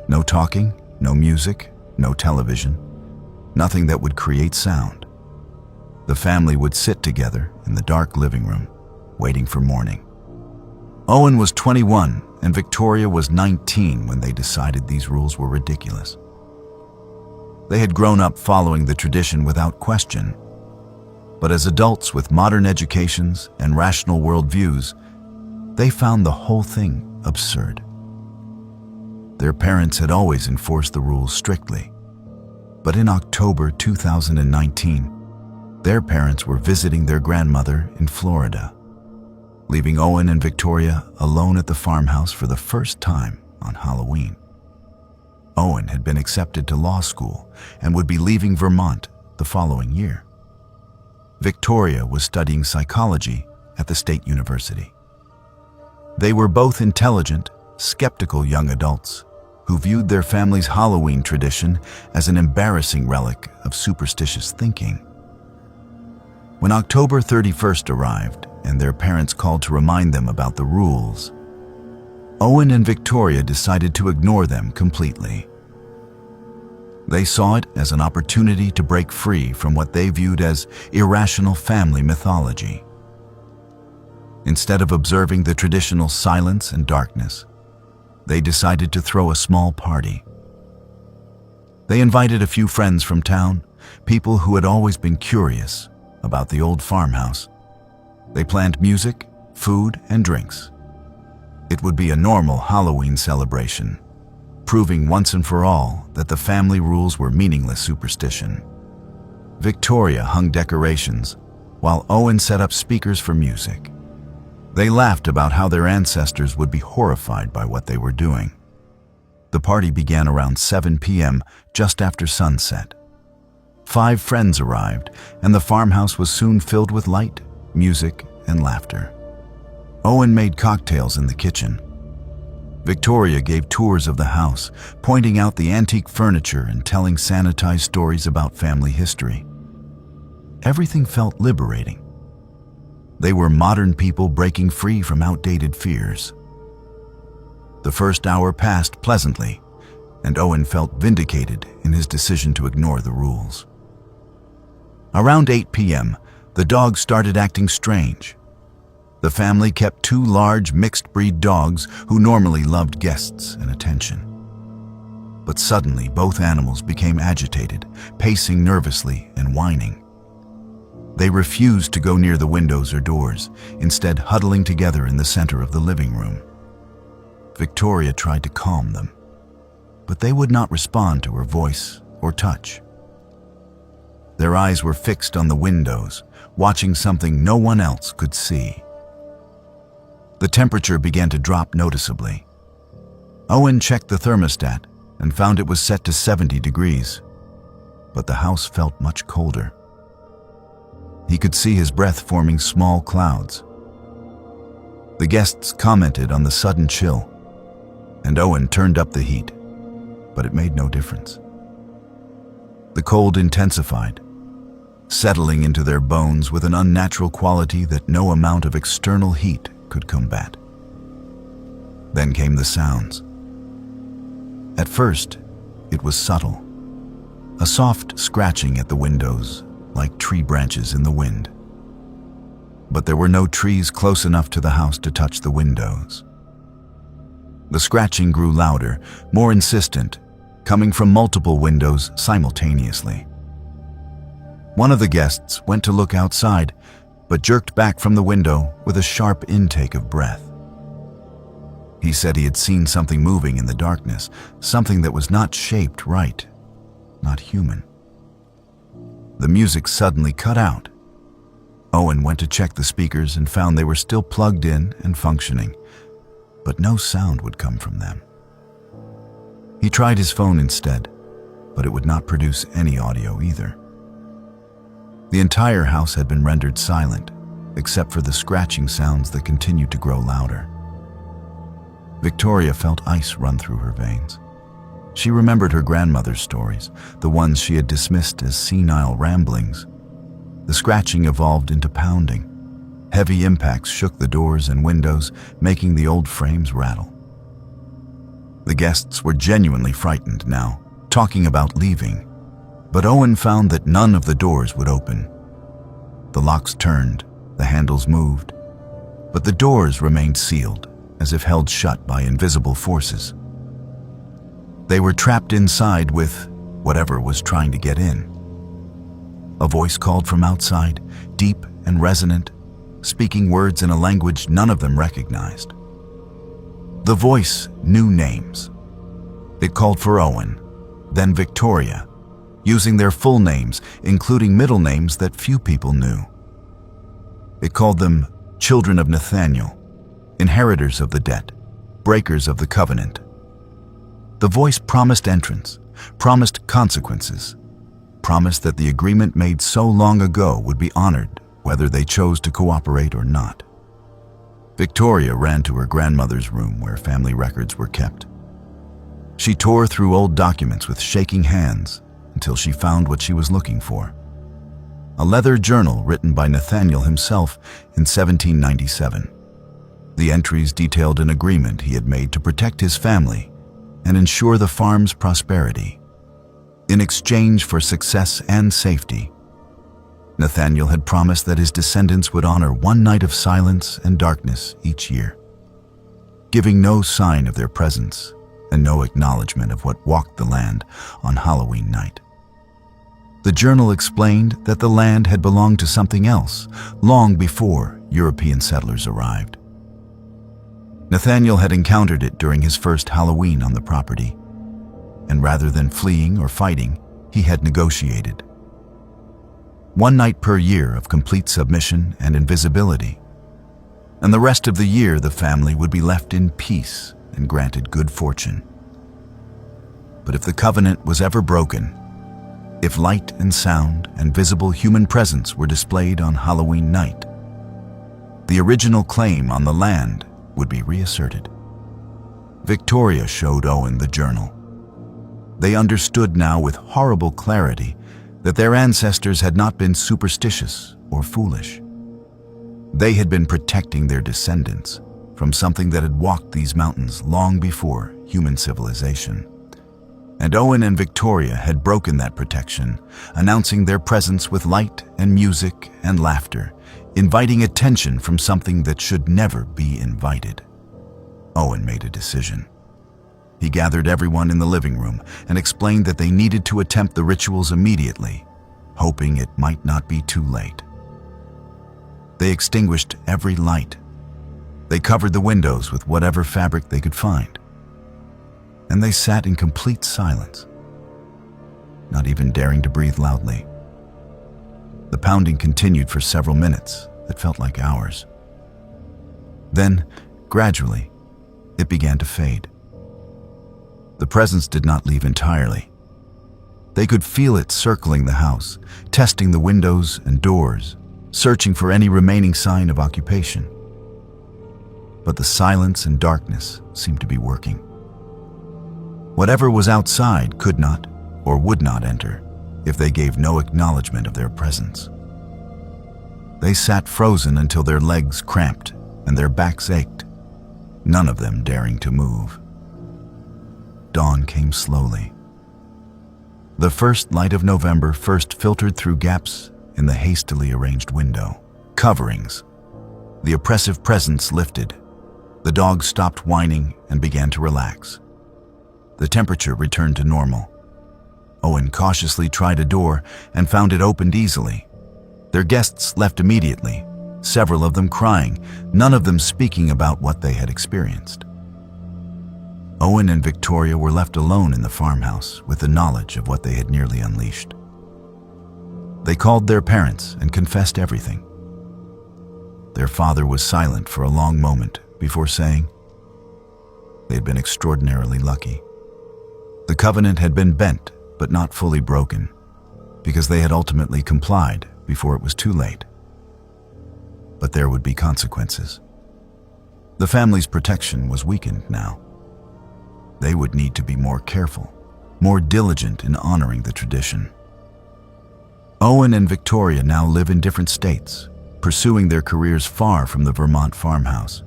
No talking, no music, no television, nothing that would create sound. The family would sit together in the dark living room, waiting for morning. Owen was 21 and Victoria was 19 when they decided these rules were ridiculous. They had grown up following the tradition without question, but as adults with modern educations and rational worldviews, they found the whole thing absurd. Their parents had always enforced the rules strictly, but in October 2019, their parents were visiting their grandmother in Florida, leaving Owen and Victoria alone at the farmhouse for the first time on Halloween. Owen had been accepted to law school and would be leaving Vermont the following year. Victoria was studying psychology at the State University. They were both intelligent, skeptical young adults who viewed their family's Halloween tradition as an embarrassing relic of superstitious thinking. When October 31st arrived and their parents called to remind them about the rules, Owen and Victoria decided to ignore them completely. They saw it as an opportunity to break free from what they viewed as irrational family mythology. Instead of observing the traditional silence and darkness, they decided to throw a small party. They invited a few friends from town, people who had always been curious about the old farmhouse. They planned music, food, and drinks. It would be a normal Halloween celebration, proving once and for all that the family rules were meaningless superstition. Victoria hung decorations, while Owen set up speakers for music. They laughed about how their ancestors would be horrified by what they were doing. The party began around 7 p.m., just after sunset. 5 friends arrived, and the farmhouse was soon filled with light, music, and laughter. Owen made cocktails in the kitchen. Victoria gave tours of the house, pointing out the antique furniture and telling sanitized stories about family history. Everything felt liberating. They were modern people breaking free from outdated fears. The first hour passed pleasantly, and Owen felt vindicated in his decision to ignore the rules. Around 8 p.m., the dogs started acting strange. The family kept 2 large mixed-breed dogs who normally loved guests and attention. But suddenly, both animals became agitated, pacing nervously and whining. They refused to go near the windows or doors, instead huddling together in the center of the living room. Victoria tried to calm them, but they would not respond to her voice or touch. Their eyes were fixed on the windows, watching something no one else could see. The temperature began to drop noticeably. Owen checked the thermostat and found it was set to 70 degrees, but the house felt much colder. He could see his breath forming small clouds. The guests commented on the sudden chill, and Owen turned up the heat, but it made no difference. The cold intensified, settling into their bones with an unnatural quality that no amount of external heat could combat. Then came the sounds. At first, it was subtle, a soft scratching at the windows, like tree branches in the wind. But there were no trees close enough to the house to touch the windows. The scratching grew louder, more insistent, coming from multiple windows simultaneously. One of the guests went to look outside, but jerked back from the window with a sharp intake of breath. He said he had seen something moving in the darkness, something that was not shaped right, not human. The music suddenly cut out. Owen went to check the speakers and found they were still plugged in and functioning, but no sound would come from them. He tried his phone instead, but it would not produce any audio either. The entire house had been rendered silent, except for the scratching sounds that continued to grow louder. Victoria felt ice run through her veins. She remembered her grandmother's stories, the ones she had dismissed as senile ramblings. The scratching evolved into pounding. Heavy impacts shook the doors and windows, making the old frames rattle. The guests were genuinely frightened now, talking about leaving. But Owen found that none of the doors would open. The locks turned, the handles moved, but the doors remained sealed, as if held shut by invisible forces. They were trapped inside with whatever was trying to get in. A voice called from outside, deep and resonant, speaking words in a language none of them recognized. The voice knew names. It called for Owen, then Victoria, using their full names, including middle names that few people knew. It called them children of Nathaniel, inheritors of the debt, breakers of the covenant. The voice promised entrance, promised consequences, promised that the agreement made so long ago would be honored, whether they chose to cooperate or not. Victoria ran to her grandmother's room where family records were kept. She tore through old documents with shaking hands until she found what she was looking for. A leather journal written by Nathaniel himself in 1797. The entries detailed an agreement he had made to protect his family and ensure the farm's prosperity. In exchange for success and safety, Nathaniel had promised that his descendants would honor one night of silence and darkness each year, giving no sign of their presence and no acknowledgement of what walked the land on Halloween night. The journal explained that the land had belonged to something else long before European settlers arrived. Nathaniel had encountered it during his first Halloween on the property, and rather than fleeing or fighting, he had negotiated. One night per year of complete submission and invisibility, and the rest of the year the family would be left in peace and granted good fortune. But if the covenant was ever broken, if light and sound and visible human presence were displayed on Halloween night, the original claim on the land would be reasserted. Victoria showed Owen the journal. They understood now with horrible clarity that their ancestors had not been superstitious or foolish. They had been protecting their descendants from something that had walked these mountains long before human civilization. And Owen and Victoria had broken that protection, announcing their presence with light and music and laughter, inviting attention from something that should never be invited. Owen made a decision. He gathered everyone in the living room and explained that they needed to attempt the rituals immediately, hoping it might not be too late. They extinguished every light. They covered the windows with whatever fabric they could find. And they sat in complete silence, not even daring to breathe loudly. The pounding continued for several minutes that felt like hours. Then, gradually, it began to fade. The presence did not leave entirely. They could feel it circling the house, testing the windows and doors, searching for any remaining sign of occupation. But the silence and darkness seemed to be working. Whatever was outside could not or would not enter if they gave no acknowledgement of their presence. They sat frozen until their legs cramped and their backs ached, none of them daring to move. Dawn came slowly. The first light of November first filtered through gaps in the hastily arranged window. Coverings. The oppressive presence lifted. The dog stopped whining and began to relax. The temperature returned to normal. Owen cautiously tried a door and found it opened easily. Their guests left immediately, several of them crying, none of them speaking about what they had experienced. Owen and Victoria were left alone in the farmhouse with the knowledge of what they had nearly unleashed. They called their parents and confessed everything. Their father was silent for a long moment before saying they had been extraordinarily lucky. The covenant had been bent but not fully broken, because they had ultimately complied before it was too late. But there would be consequences. The family's protection was weakened now. They would need to be more careful, more diligent in honoring the tradition. Owen and Victoria now live in different states, pursuing their careers far from the Vermont farmhouse.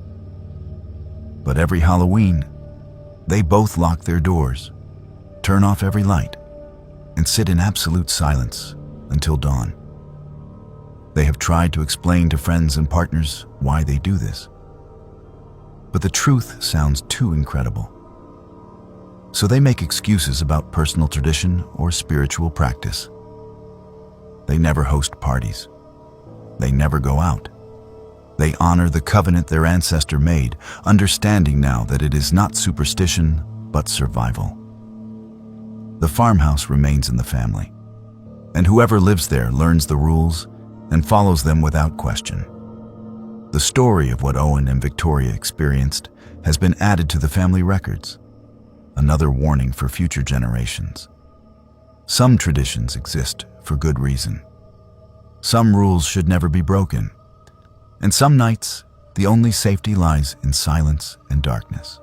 But every Halloween, they both lock their doors, turn off every light, and sit in absolute silence until dawn. They have tried to explain to friends and partners why they do this. But the truth sounds too incredible. So they make excuses about personal tradition or spiritual practice. They never host parties. They never go out. They honor the covenant their ancestor made, understanding now that it is not superstition, but survival. The farmhouse remains in the family, and whoever lives there learns the rules and follows them without question. The story of what Owen and Victoria experienced has been added to the family records, another warning for future generations. Some traditions exist for good reason. Some rules should never be broken, and some nights the only safety lies in silence and darkness.